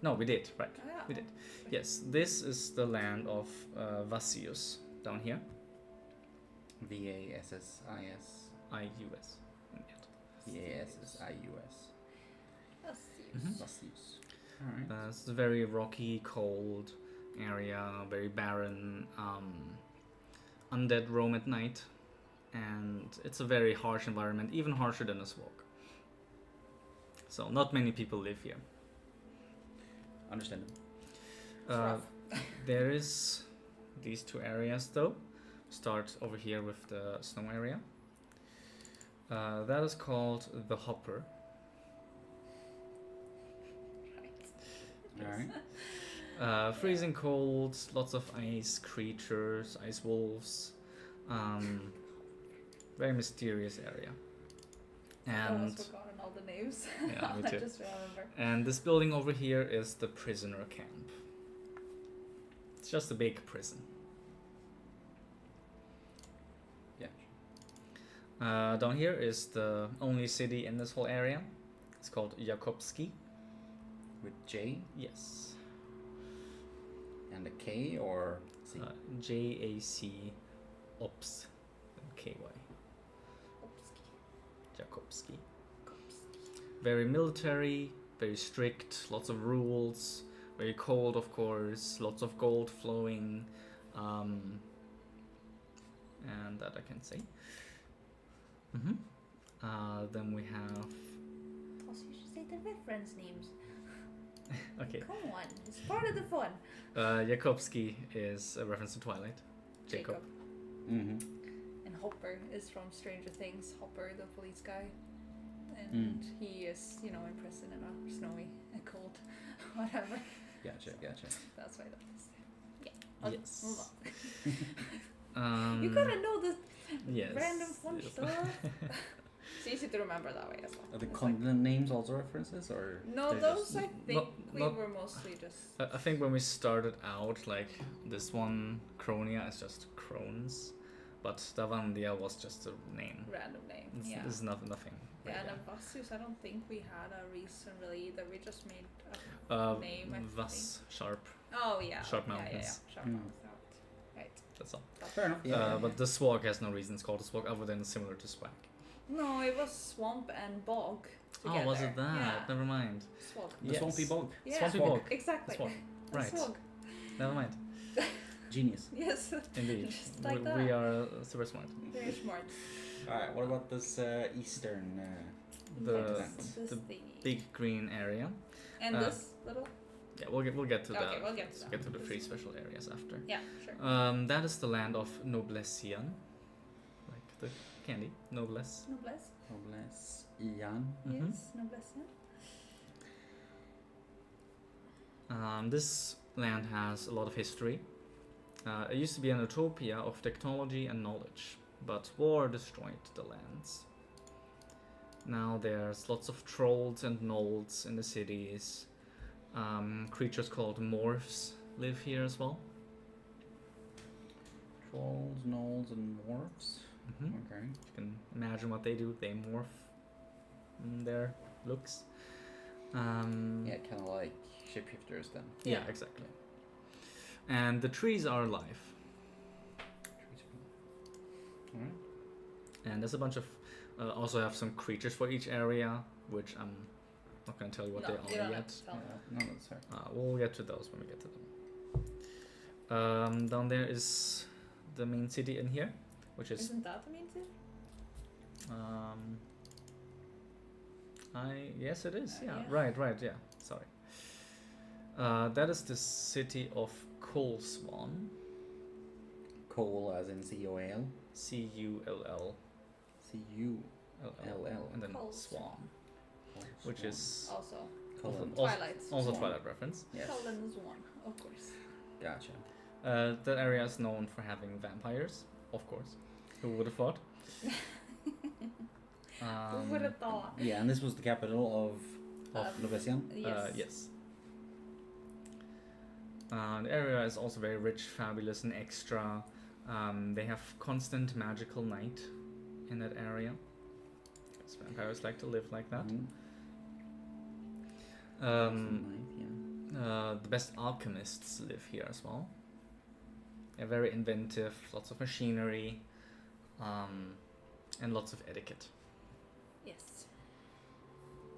No, we did, right. Oh, yeah. We did. Yes, this is the land of Vasius down here. V-A-S-S-I-S. I-U-S. V-A-S-S-I-U-S. That's Mhm. Vasius. All right. It's a very rocky, cold area, very barren. Undead roam at night, and it's a very harsh environment, even harsher than a swamp. So not many people live here. Understandable. Uh, there is these two areas though. Start over here with the snow area. That is called the Hopper. Alright. Freezing cold, lots of ice creatures, ice wolves. Very mysterious area. I've And almost forgotten all the names. yeah, me I too. just remember. And this building over here is the prisoner camp. It's just a big prison. Yeah. Down here is the only city in this whole area. It's called Jakobski. With J Yes. and a K or C? J-A-C Ops K-Y. Jakobski. Very military, very strict, lots of rules, very cold of course, lots of gold flowing, and that I can say. Then we have... Also, you should say the reference names. Okay. Come on, it's part of the fun. Jakobski is a reference to Twilight. Jacob. Mm-hmm. And Hopper is from Stranger Things. Hopper, the police guy. And he is, you know, in prison in a snowy and cold, whatever. Gotcha. That's why that is. Yeah. I'll Yes. move on. You gotta know the Yes. random fun yes. stuff. It's easy to remember that way as well. Are the It's continent names also references, or no, they're those just- I think we not- were mostly just. I think when we started out, like this one, Cronia, is just Crones, but Davandia was just a name. Random name. It's, Yeah. It's nothing. Yeah, really. and Vassus, I don't think we had a reason really either. We just made a name, I Vas, sharp, Oh yeah. Sharp Yeah, Mountains. Sharp Mm. Mountains. Right. that's all. Fair enough. Yeah. But the Swag has no reason it's called a Swag other than similar to Swag. No, it was swamp and bog together. Oh, was it that? Yeah. Never mind. Swag. the yes. Swampy Bog. Yeah. Swampy Swag. Bog. Exactly. Swag. A Right. swag. Never mind. Genius. Yes. Indeed. Just like we that. are super smart. Very smart. Alright, what about this eastern The This the thingy. big green area. And uh, this little. Yeah, we'll get to Okay, that. we'll get to Let's that. get to the three special areas after. Yeah, sure. That is the land of Noblessian, like the candy, Noblesse. Noblesse. Noblesse Ian? Mhm. Yes, noblesse. This land has a lot of history. It used to be an utopia of technology and knowledge, but war destroyed the lands. Now there's lots of trolls and gnolls in the cities. Creatures called morphs live here as well. Trolls, gnolls, and dwarves. Mhm. Okay. You can imagine what they do. They morph their looks. Yeah, kind of like shapeshifters then. Yeah, exactly. And the trees are alive. Alright. And there's a bunch of also have some creatures for each area, which I'm not gonna tell you what No, they you are don't have yet. to tell me. No, that's fair. We'll get to those when we get to them. Down there is the main city in here, which is Isn't that the main city? yes it is. Yeah, Yeah. right. Yeah, sorry. That is the city of Colswan. Coal as in C-O-A-L? Cull. C-U-L-L. And then Colswan. Swan, which is Also, Colon. Twilight. also Swan. Twilight reference. Yes. Cullen is one, of course. Gotcha. That area is known for having vampires, of course. Who would have thought? Who would have thought? Yeah, and this was the capital of Novesian. Yes. Yes. The area is also very rich, fabulous, and extra. They have constant magical night in that area. Because vampires like to live like that. Mhm. The best alchemists live here as well. They're very inventive, lots of machinery, and lots of etiquette. Yes.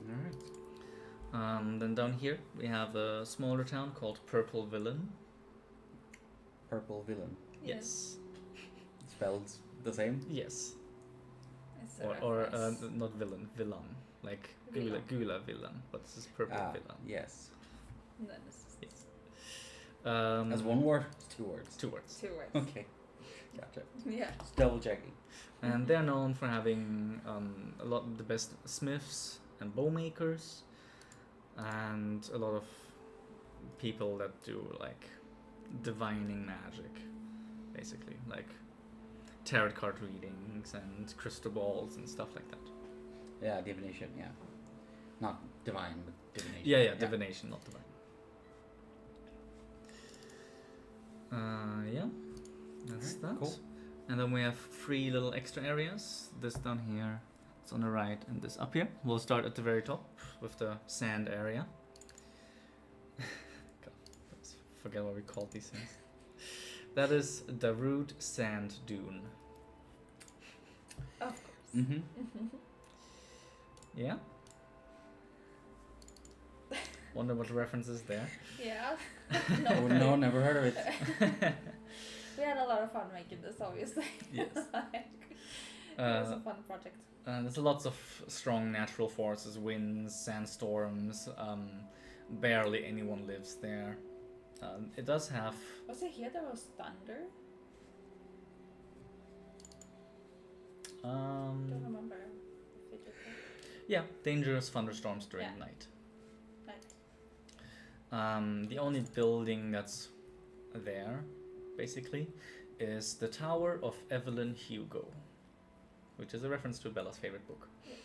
Alright. Then down here we have a smaller town called Purple Villain. Purple villain. Yes. Spelled the same? Yes. It's a Or reference. not villain, villain. Like Villain. Gula villain, but this is Purple Villain. Yes. And then it's just Yes. As one word? It's 2 words. 2 words. 2 words. Okay. Gotcha. Yeah. Just double checking. And they're known for having a lot of the best smiths and bow makers, and a lot of people that do like divining magic, basically, like tarot card readings and crystal balls and stuff like that. Yeah, divination, yeah. Not divine, but divination. Yeah, divination, not divine. Yeah, that's Alright, that. cool. And then we have 3 little extra areas. This down here, it's on the right, and this up here. We'll start at the very top with the sand area. God, let's forget what we called these things. That is the Root Sand Dune. Of course. Mm-hmm. Yeah? Wonder what the reference is there. Yeah. Oh, no, never heard of it. We had a lot of fun making this, obviously. Yes. It was a fun project. There's lots of strong natural forces, winds, sandstorms. Barely anyone lives there. It does have. Was it here there was thunder? Don't remember if it did that. Yeah, dangerous thunderstorms during Yeah. the night. Right. The only building that's there, basically, is the Tower of Evelyn Hugo, which is a reference to Bella's favorite book. Yes.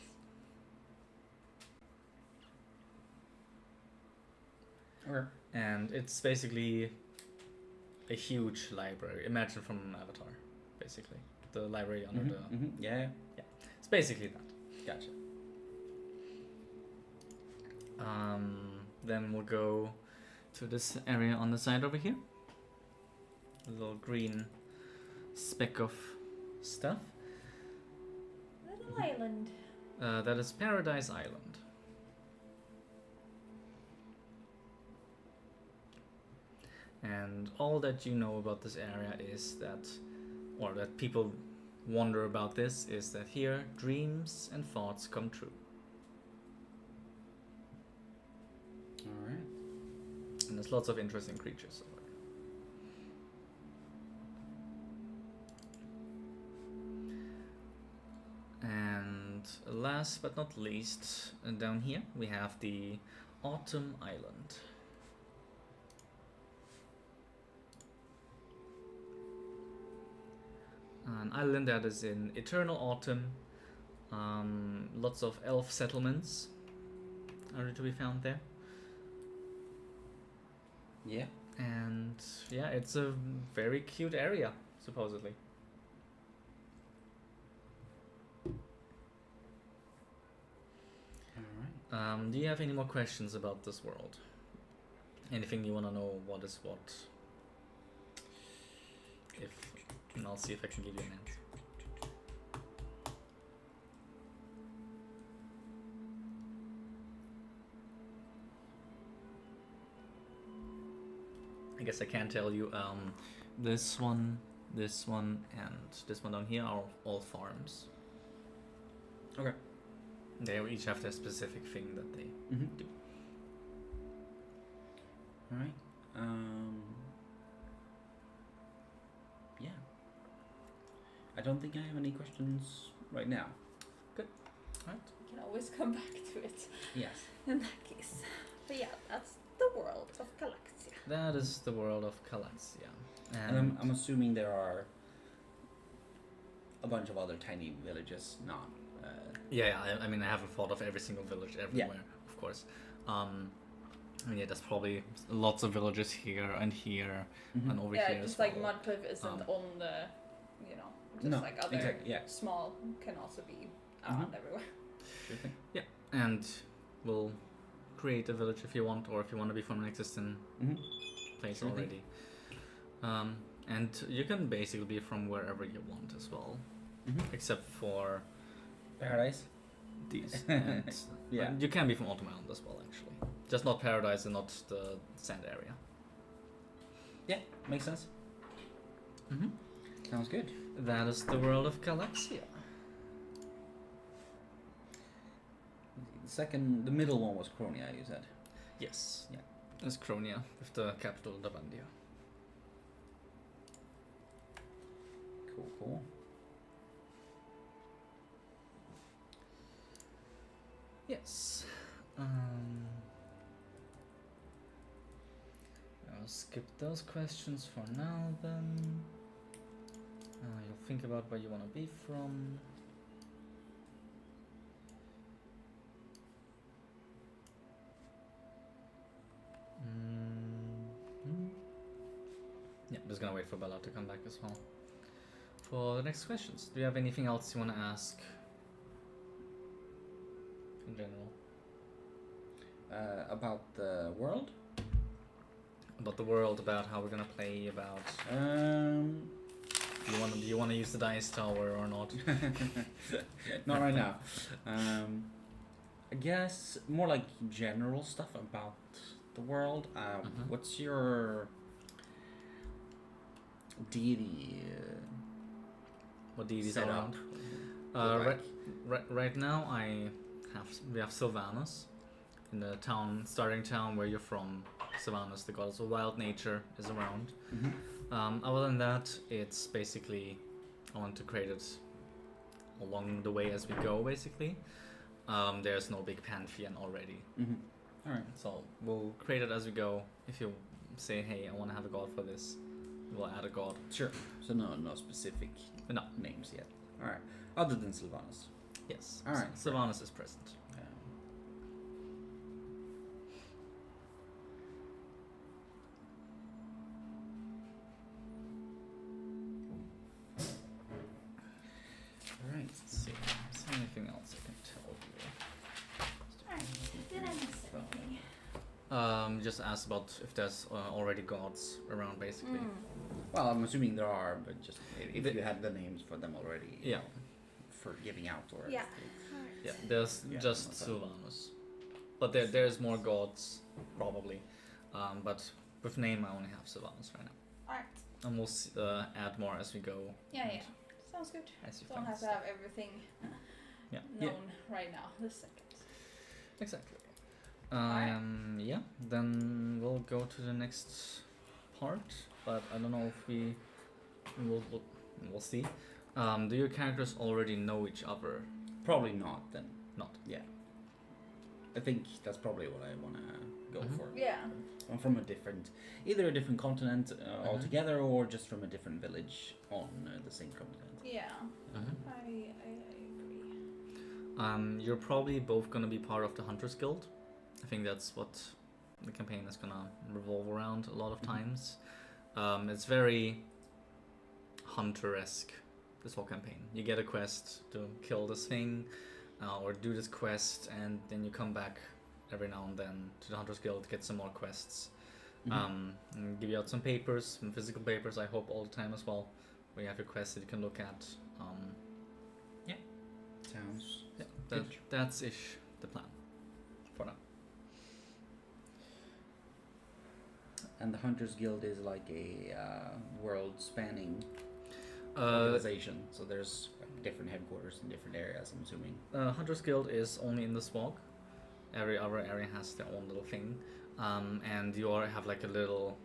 Okay. And it's basically a huge library. Imagine from Avatar, basically. The library under the... Mm-hmm. Yeah, It's basically that. gotcha. Then we'll go to this area on the side over here. A little green speck of stuff. Little island. That is Paradise Island. And all that you know about this area is that, or that people wonder about this, is that here dreams and thoughts come true. Alright. And there's lots of interesting creatures over there. And last but not least, down here we have the Autumn Island. An island that is in eternal autumn. Lots of elf settlements are to be found there. Yeah. And yeah, it's a very cute area, supposedly. Alright. Do you have any more questions about this world? Anything you want to know what is what? And I'll see if I can give you an answer. I guess I can tell you, this one, and this one down here are all farms. Okay. They each have their specific thing that they Mm-hmm. do. Alright. Yeah. I don't think I have any questions right now. Right? We can always come back to it Yes. in that case. But yeah, that's the world of Galaxia. That is the world of Galaxia. And I'm assuming there are a bunch of other tiny villages not. Yeah, I mean, I haven't thought of every single village everywhere, of course. I mean, yeah, there's probably lots of villages here and here Mhm. and over Yeah, here just as like well. Mudcliff isn't on the, you know, just No, like other exactly, yeah. small can also be around Mhm. everywhere. Sure thing. And we'll create a village if you want, or if you want to be from an existing Mm-hmm. place Sure thing. already. And you can basically be from wherever you want as well, Mm-hmm. except for Paradise. these. And Yeah. you can be from Autumn Island as well, actually. Just not Paradise and not the sand area. Yeah, makes sense. Mm-hmm. Sounds good. That is the world of Galaxia. The middle one was Cronia, you said. Yes. Yeah. is Kronia, with the capital Davandia. Cool. Yes. I'll skip those questions for now then. You'll think about where you want to be from. Yeah, I'm just gonna wait for Bella to come back as well. For the next questions, do you have anything else you want to ask? In general. About the world? About the world, about how we're gonna play, about do you wanna use the dice tower or not? Not right now. I guess more like general stuff about the world. What's your deity? What deities set are up around? like? Right now we have Sylvanus in the starting town where you're from. Sylvanus, the goddess of wild nature, is around. Other than that, it's basically I want to create it along the way as we go. Basically, there's no big pantheon already. All right. So we'll create it as we go. If you say, hey, I want to have a god for this, we'll add a god. Sure. So no specific names yet. All right. Other than Sylvanus. Yes. All right. Sylvanus is present. Right. Let's see. Is there anything else I can tell you? Alright, did I miss anything? Just ask about if there's already gods around, basically. Well, I'm assuming there are, but just if you had the names for them already. Yeah. For giving out or. Yeah. Yeah, there's just Sylvanus. But there's more gods, probably. But with name, I only have Sylvanus right now. Alright. And we'll add more as we go. Yeah. Sounds good. As you Don't find have to stuff. have everything Yeah. known right now, this second. Exactly. Alright. Yeah, then we'll go to the next part, but I don't know if we'll see. Do your characters already know each other? Probably not then. Not. Yeah. I think that's probably what I want to go for. Yeah. I'm from either a different continent altogether, or just from a different village on the same continent. Yeah. I agree. You're probably both gonna be part of the Hunters Guild. I think that's what the campaign is gonna revolve around a lot of times. It's very hunter-esque, this whole campaign. You get a quest to kill this thing, or do this quest, and then you come back every now and then to the Hunters Guild to get some more quests. And give you out some papers, some physical papers, I hope, all the time as well, where you have your quests that you can look at. Sounds. Yeah, that's ish the plan for now. And the Hunters Guild is like a world-spanning organization, so there's different headquarters in different areas, I'm assuming. Hunters Guild is only in the Swag. Every other area has their own little thing, and you all have like a little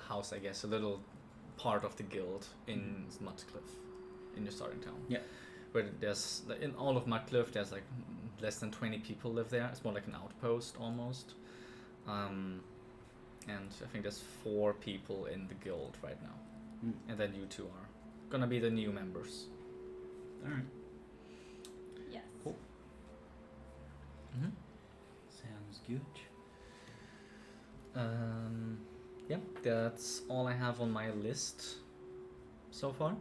house, I guess, a little part of the guild in Mudcliff, in your starting town. Yeah. Where there's in all of Mudcliff, there's like less than 20 people live there. It's more like an outpost almost. And I think there's 4 people in the guild right now, and then you two are gonna be the new members. All right. Yes. Cool. Sounds good. Yeah, that's all I have on my list so far.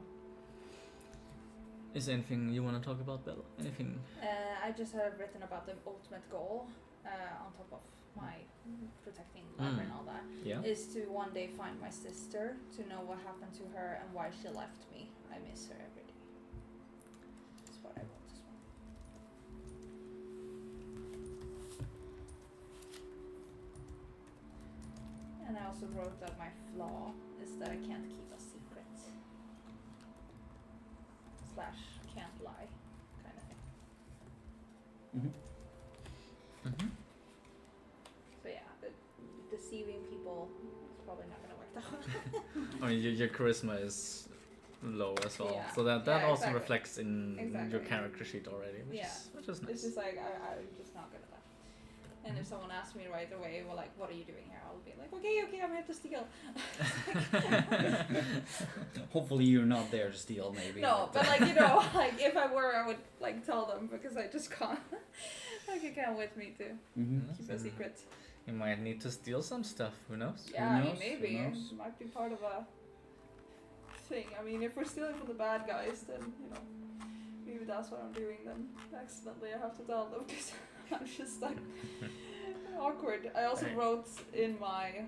Is there anything you want to talk about, Bella? Anything? I just have written about the ultimate goal on top of my protecting library and all that. Yeah. Is to one day find my sister, to know what happened to her and why she left me. I miss her every day. That's what I wrote as well. And I also wrote that my flaw is that I can't keep a secret. / can't lie, kind of thing. mean, your charisma is low as well, Yeah. so that Yeah, also exactly. reflects in your Exactly. character sheet already, which Yeah. is nice. It's just like I'm just not good at that. And if someone asks me right away, well, like, what are you doing here? I'll be like, okay, I'm here to steal. Hopefully you're not there to steal, maybe. No, but like like if I were, I would like tell them because I just can't. Like I can't with me to keep a Mm. secret. You might need to steal some stuff. Who knows? Yeah, I mean, knows? maybe Who knows? it might be part of a thing. I mean, if we're stealing from the bad guys, then maybe that's what I'm doing. Then accidentally, I have to tell them because I'm just like awkward. I also Right. wrote in my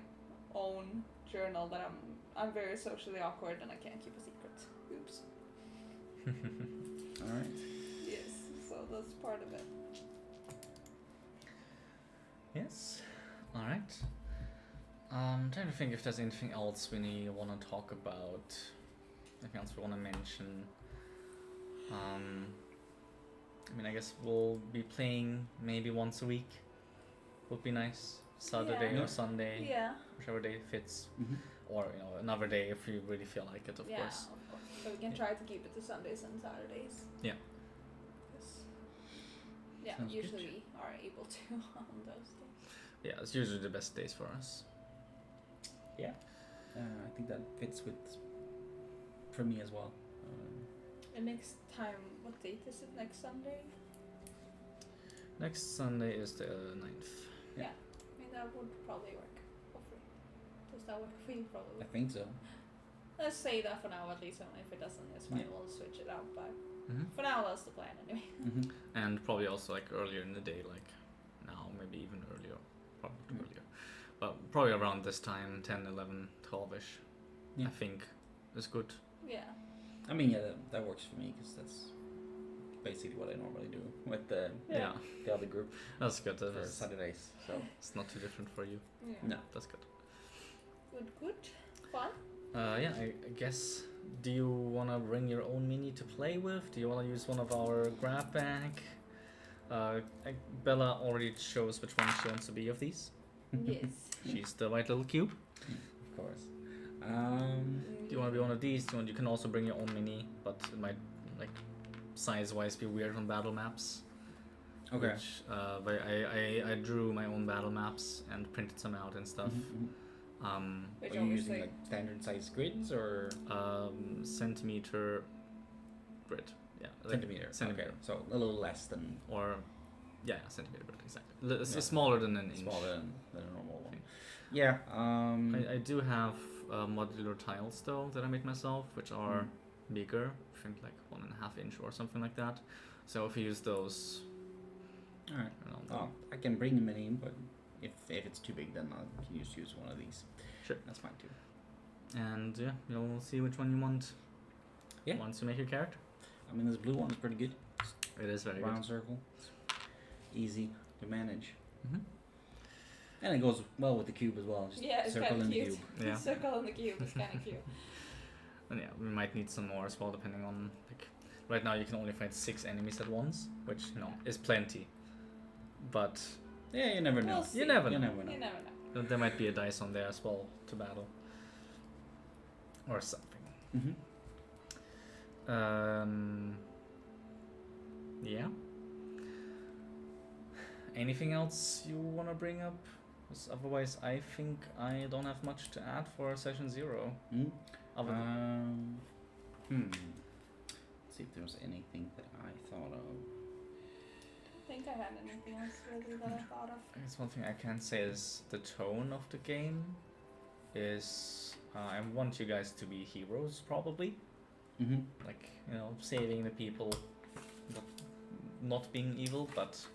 own journal that I'm very socially awkward and I can't keep a secret. Oops. All right. Yes, so that's part of it. Yes. All right. I'm trying to think if there's anything else we want to talk about. Anything else we want to mention? I mean, I guess we'll be playing maybe once a week. Would be nice. Saturday Yeah. or Sunday, Yeah. whichever day fits, Mm-hmm. or another day if you really feel like it, of Yeah, course. of course. So we can try to keep it to Sundays and Saturdays. Yeah. 'Cause, yeah, Sounds good. usually we are able to on those days. Yeah, it's usually the best days for us. Yeah. I think that fits for me as well. And next time, what date is it? Next Sunday? Next Sunday is the 9th. Yeah. I mean, that would probably work. Hopefully. Does that work for you? Probably. I think so. Let's say that for now at least, and if it doesn't, it's fine. Yeah. We'll switch it out. But Mm-hmm. for now, that's the plan anyway. Mm-hmm. And probably also like earlier in the day, like now, maybe even earlier, probably Mm. earlier, but probably around this time, 10, 11, 12ish. Yeah. I think is good. Yeah. I mean, yeah, that works for me because that's basically what I normally do with the Yeah, other group that's good. for Saturdays. So It's not too different for you. Yeah. no. That's good. Good. Fun. Yeah, I guess. Do you want to bring your own mini to play with? Do you want to use one of our grab bag? Bella already shows which one she wants to be of these. Yes. She's the white little cube. Of course. Do you want to be one of these? You can also bring your own mini, but it might, like, size-wise be weird on battle maps. Okay. Which, but I drew my own battle maps and printed some out and stuff. Mhm. Which Are you using obviously- like standard size grids or Centimeter grid. Yeah. like centimeter? Centimeter. Okay, so a little less than Or, yeah, centimeter grid, exactly. It's Yeah. smaller than an inch. smaller than a normal one. Yeah. I do have modular tiles though that I made myself, which are bigger. I think like 1.5 inch or something like that. So if you use those, All right. you know, Oh, I can bring them in, but if it's too big, then I can just use one of these. Sure. That's fine too. and yeah, you'll see which one you want. Yeah. Once you make your character, I mean, this blue one is pretty good. it is very Round circle. It's easy to manage. good. And it goes well with the cube as well. Just Yeah, it's circle kinda in the cute. cube. Yeah. Circle in the cube is kind of cute. And yeah, we might need some more as well, depending on like. Right now, you can only fight 6 enemies at once, which is plenty. But Yeah, you never know. We'll see. you never You know. never know. You never know. There might be a dice on there as well to battle, or something. Mm-hmm. Yeah. Anything else you want to bring up? 'Cause otherwise, I think I don't have much to add for session 0. Mm. Other than, Let's see if there's anything that I thought of. I think I had anything else really that I thought of. I guess one thing I can say is the tone of the game is I want you guys to be heroes, probably. Mm-hmm. Like, saving the people, not being evil, but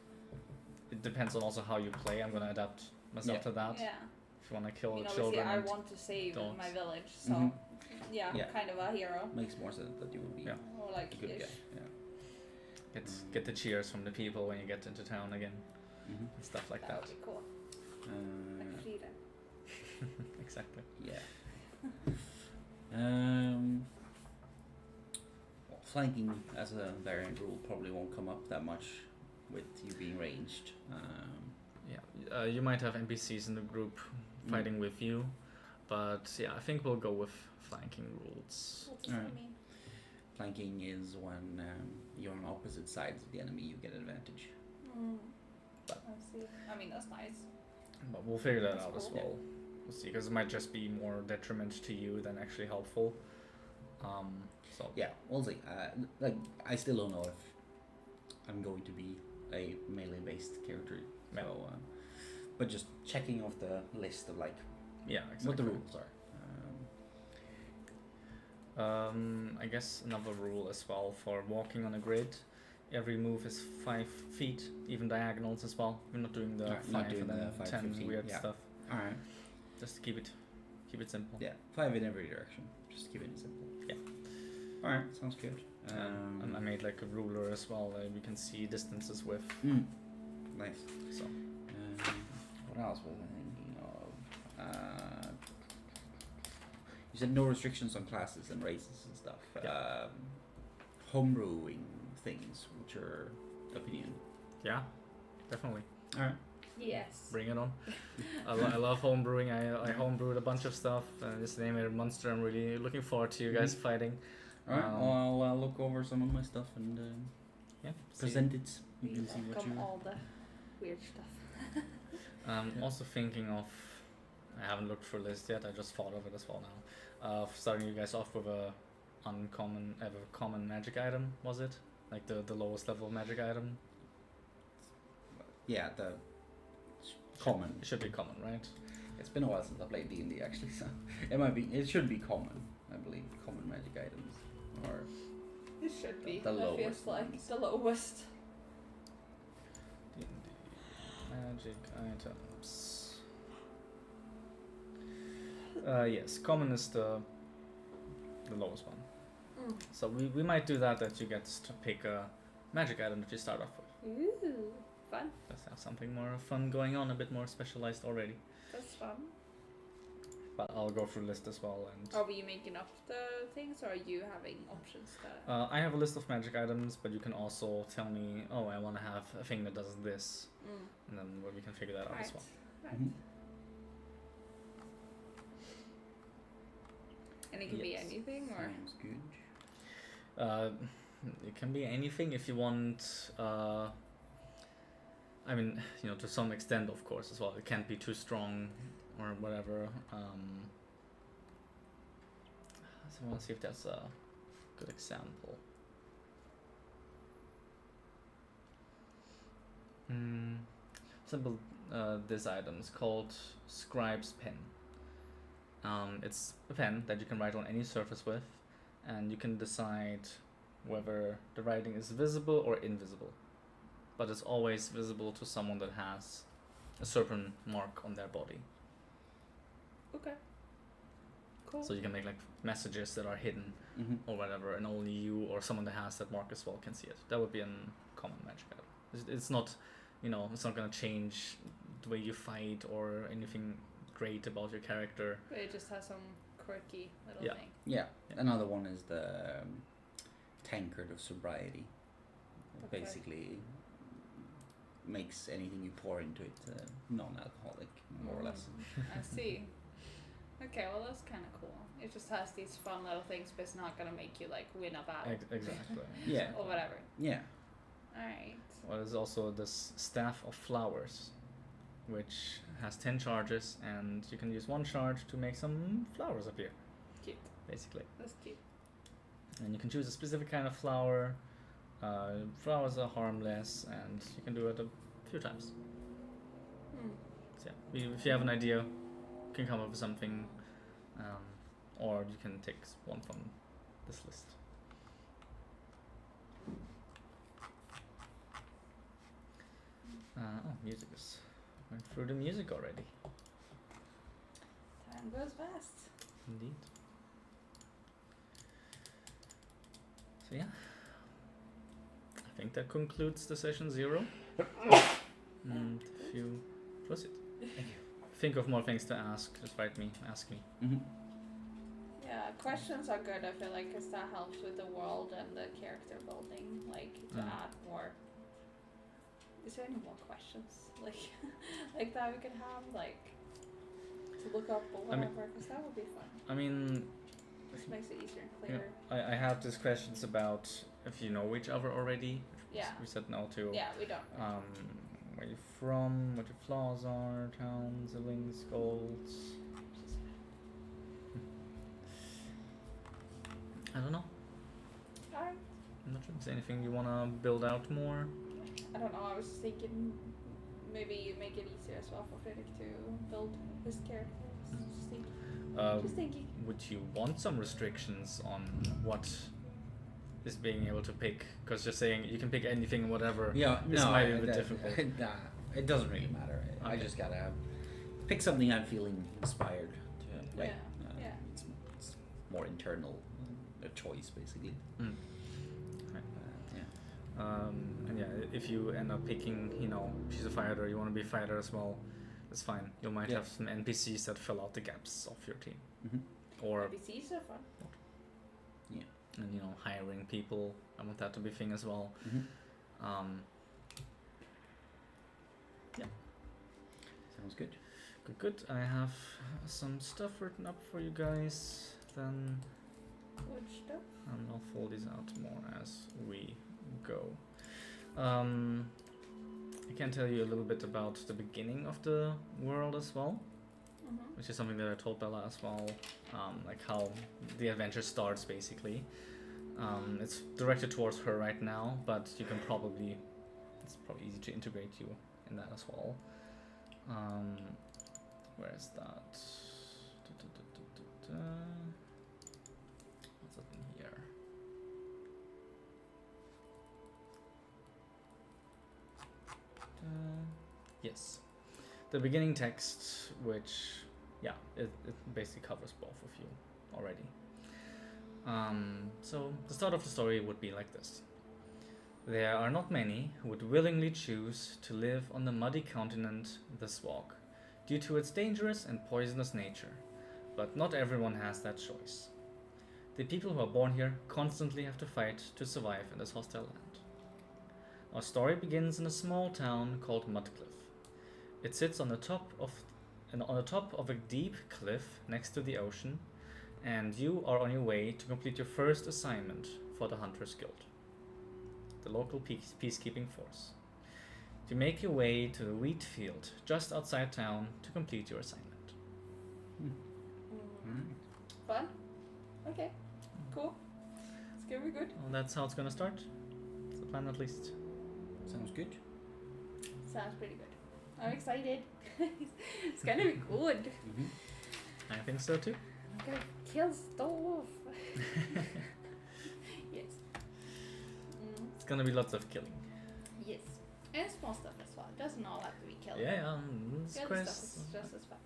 it depends on also how you play. I'm gonna adapt myself to that. Yeah. If you wanna kill I mean, children, obviously, I and want to save don't. my village, so Mhm. yeah, Yeah. kind of a hero. Makes more sense that you would be Yeah. Or like a good ish. guy. Yeah. get the cheers from the people when you get into town again, Mm-hmm. and stuff like That that. would be cool. Like freedom. Exactly. Yeah. Well, flanking as a variant rule probably won't come up that much with you being ranged. Yeah, you might have NPCs in the group fighting with you. But yeah, I think we'll go with flanking rules. What does that Alright. mean? Flanking is when you're on opposite sides of the enemy, you get advantage. But- I see. I mean, that's nice. But we'll figure that That's out as cool. well. We'll see, because it might just be more detriment to you than actually helpful. So Yeah, we'll see. Like, I still don't know if I'm going to be a melee-based character. Yeah. So, but just checking off the list of like yeah, what the exactly. rules are. I guess another rule as well for walking on a grid. Every move is 5 feet, even diagonals as well. We're not doing the Alright, 5 not doing and then the 5, 10 15, weird yeah. stuff. All right. Just to keep it simple. Yeah, 5 in every direction. Just keep it simple. Yeah. All right, sounds good. And I made like a ruler as well that we can see distances with. Nice. So What else was I thinking of? You said no restrictions on classes and races and stuff. Yeah. Homebrewing things. What's your opinion? yeah, definitely. All right. Yes. Bring it on. I love homebrewing. I homebrewed a bunch of stuff. This animated monster. I'm really looking forward to you guys fighting. All right. Well, I'll look over some of my stuff and Yeah. present it. You We can see what welcome you. all the weird stuff. Also thinking of, I haven't looked for a list yet. I just thought of it as well now. Starting you guys off with a uncommon, ever common magic item. Was it like the lowest level magic item? Yeah, the common. It should be common, right? It's been a while since I played D&D actually, so it might be. It should be common, I believe. Common magic items, or It should be. The That feels lowest like ones. the lowest. D&D magic items. Yes, common is the lowest one. So we might do that you get to pick a magic item that you start off with. Ooh, fun. Let's have something more fun going on, a bit more specialized already. That's fun. But I'll go through list as well. And Are we making up the things, or are you having options that? I have a list of magic items, but you can also tell me, oh, I want to have a thing that does this, and then we can figure that out as well. Right. Mhm. And it can be Yes. anything, or Sounds good. It can be anything if you want. I mean, to some extent, of course, as well. It can't be too strong or whatever. So I want to see if there's a good example. Simple. This item is called Scribe's Pen. It's a pen that you can write on any surface with, and you can decide whether the writing is visible or invisible. But it's always visible to someone that has a certain mark on their body. okay, cool. So you can make like messages that are hidden or whatever, and only you or someone that has that mark as well can see it. That would be a common magic item. It's not, it's not gonna change the way you fight or anything great about your character. But it just has some quirky little Yeah. thing. Yeah. Yeah. Another one is the tankard of sobriety. It Okay. basically makes anything you pour into it non-alcoholic, more or less. I see. Okay, well that's kind of cool. It just has these fun little things, but it's not gonna make you like win a battle Exactly. Yeah. or whatever. Yeah. All right. Well, there's also this staff of flowers, which has 10 charges, and you can use 1 charge to make some flowers appear, Cute. basically. That's cute. And you can choose a specific kind of flower. Flowers are harmless, and you can do it a few times. So yeah, if you have an idea, you can come up with something, or you can take one from this list. Music is went through the music already. Time goes fast. Indeed. So yeah, I think that concludes the session 0. And if you proceed, think of more things to ask, just ask me. Yeah, questions are good. I feel like because that helps with the world and the character building, like to add more. Is there any more questions like that we could have? Like, to look up or I mean- whatever, because that would be fun. I mean, Just makes it easier and you know, clearer. I had these questions about if you know each other already. Yeah. We said no to. Yeah, we don't. Where you from, what your flaws are, towns, links, goals. I don't know. Alright. I'm not sure. Is there anything you wanna build out more? I don't know, I was thinking maybe make it easier as well for Fredrik to build his characters. Just thinking. Just thinking. Would you want some restrictions on what is being able to pick? Because you're saying you can pick anything, whatever. Yeah, This no, might be a bit difficult. Nah, it doesn't really matter. I Okay. just gotta pick something I'm feeling inspired to play. Yeah. It's more internal, a choice basically. Mm. Right. Yeah. And yeah, if you end up picking, she's a fighter, you want to be a fighter as well, that's fine. You might Yeah. have some NPCs that fill out the gaps of your team. Mm-hmm. Or, NPCs are fun. and hiring people, I want that to be a thing as well. Mm-hmm. Yeah. Sounds good. Good. I have some stuff written up for you guys. Then Good stuff. I'll fold these out more as we go. I can tell you a little bit about the beginning of the world as well, Mm-hmm. which is something that I told Bella as well, like how the adventure starts basically. It's directed towards her right now, but it's probably easy to integrate you in that as well. Where is that? What's up in here? Yes, the beginning text, which it basically covers both of you already. So the start of the story would be like this. There are not many who would willingly choose to live on the muddy continent, the Swag, due to its dangerous and poisonous nature, but not everyone has that choice. The people who are born here constantly have to fight to survive in this hostile land. Our story begins in a small town called Mudcliff. It sits on the top of a deep cliff next to the ocean, and you are on your way to complete your first assignment for the Hunters Guild, the local peacekeeping force. You make your way to the wheat field just outside town to complete your assignment. Fun? Okay. Cool. It's gonna be good. Well, that's how it's gonna start. It's the plan at least. Sounds good. Sounds pretty good. I'm excited. It's gonna be good. Mm-hmm. I think so too. I'm gonna kill stuff. Yes. It's gonna be lots of killing. Yes. And small stuff as well. It doesn't all have to be killed. Yeah, it's The other quest. stuff is just as fun.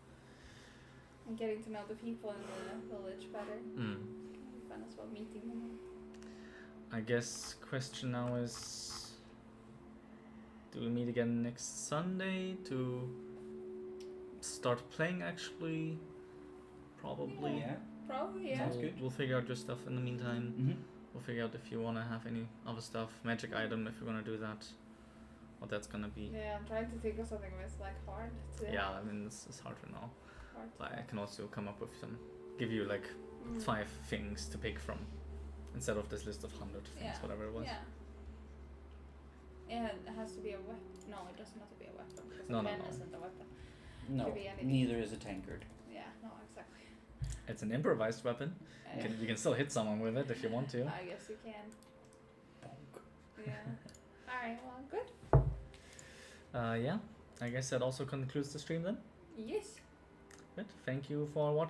And getting to know the people in the village better. Fun as well, meeting them. I guess question now is, do we meet again next Sunday to start playing actually? Probably. Yeah. Probably, yeah. Sounds We'll, good. we'll figure out your stuff in the meantime. Mm-hmm. We'll figure out if you want to have any other stuff, magic item if you're gonna do that, what that's gonna be. Yeah, I'm trying to think of something that's like hard to Yeah, I mean it's hard to know. hard to But I can also come up with give you like 5 things to pick from instead of this list of 100 things, Yeah. whatever it was. Yeah. And it has to be a weapon. No, it doesn't have to be a weapon. Because No, a no, pen no. isn't a weapon. No, Could be anything. neither is a tankard. Yeah, no, exactly. It's an improvised weapon. You can still hit someone with it if you want to. I guess you can. Bonk. Yeah. Alright, well, good. Yeah, I guess that also concludes the stream then. Yes. Good. Thank you for watching.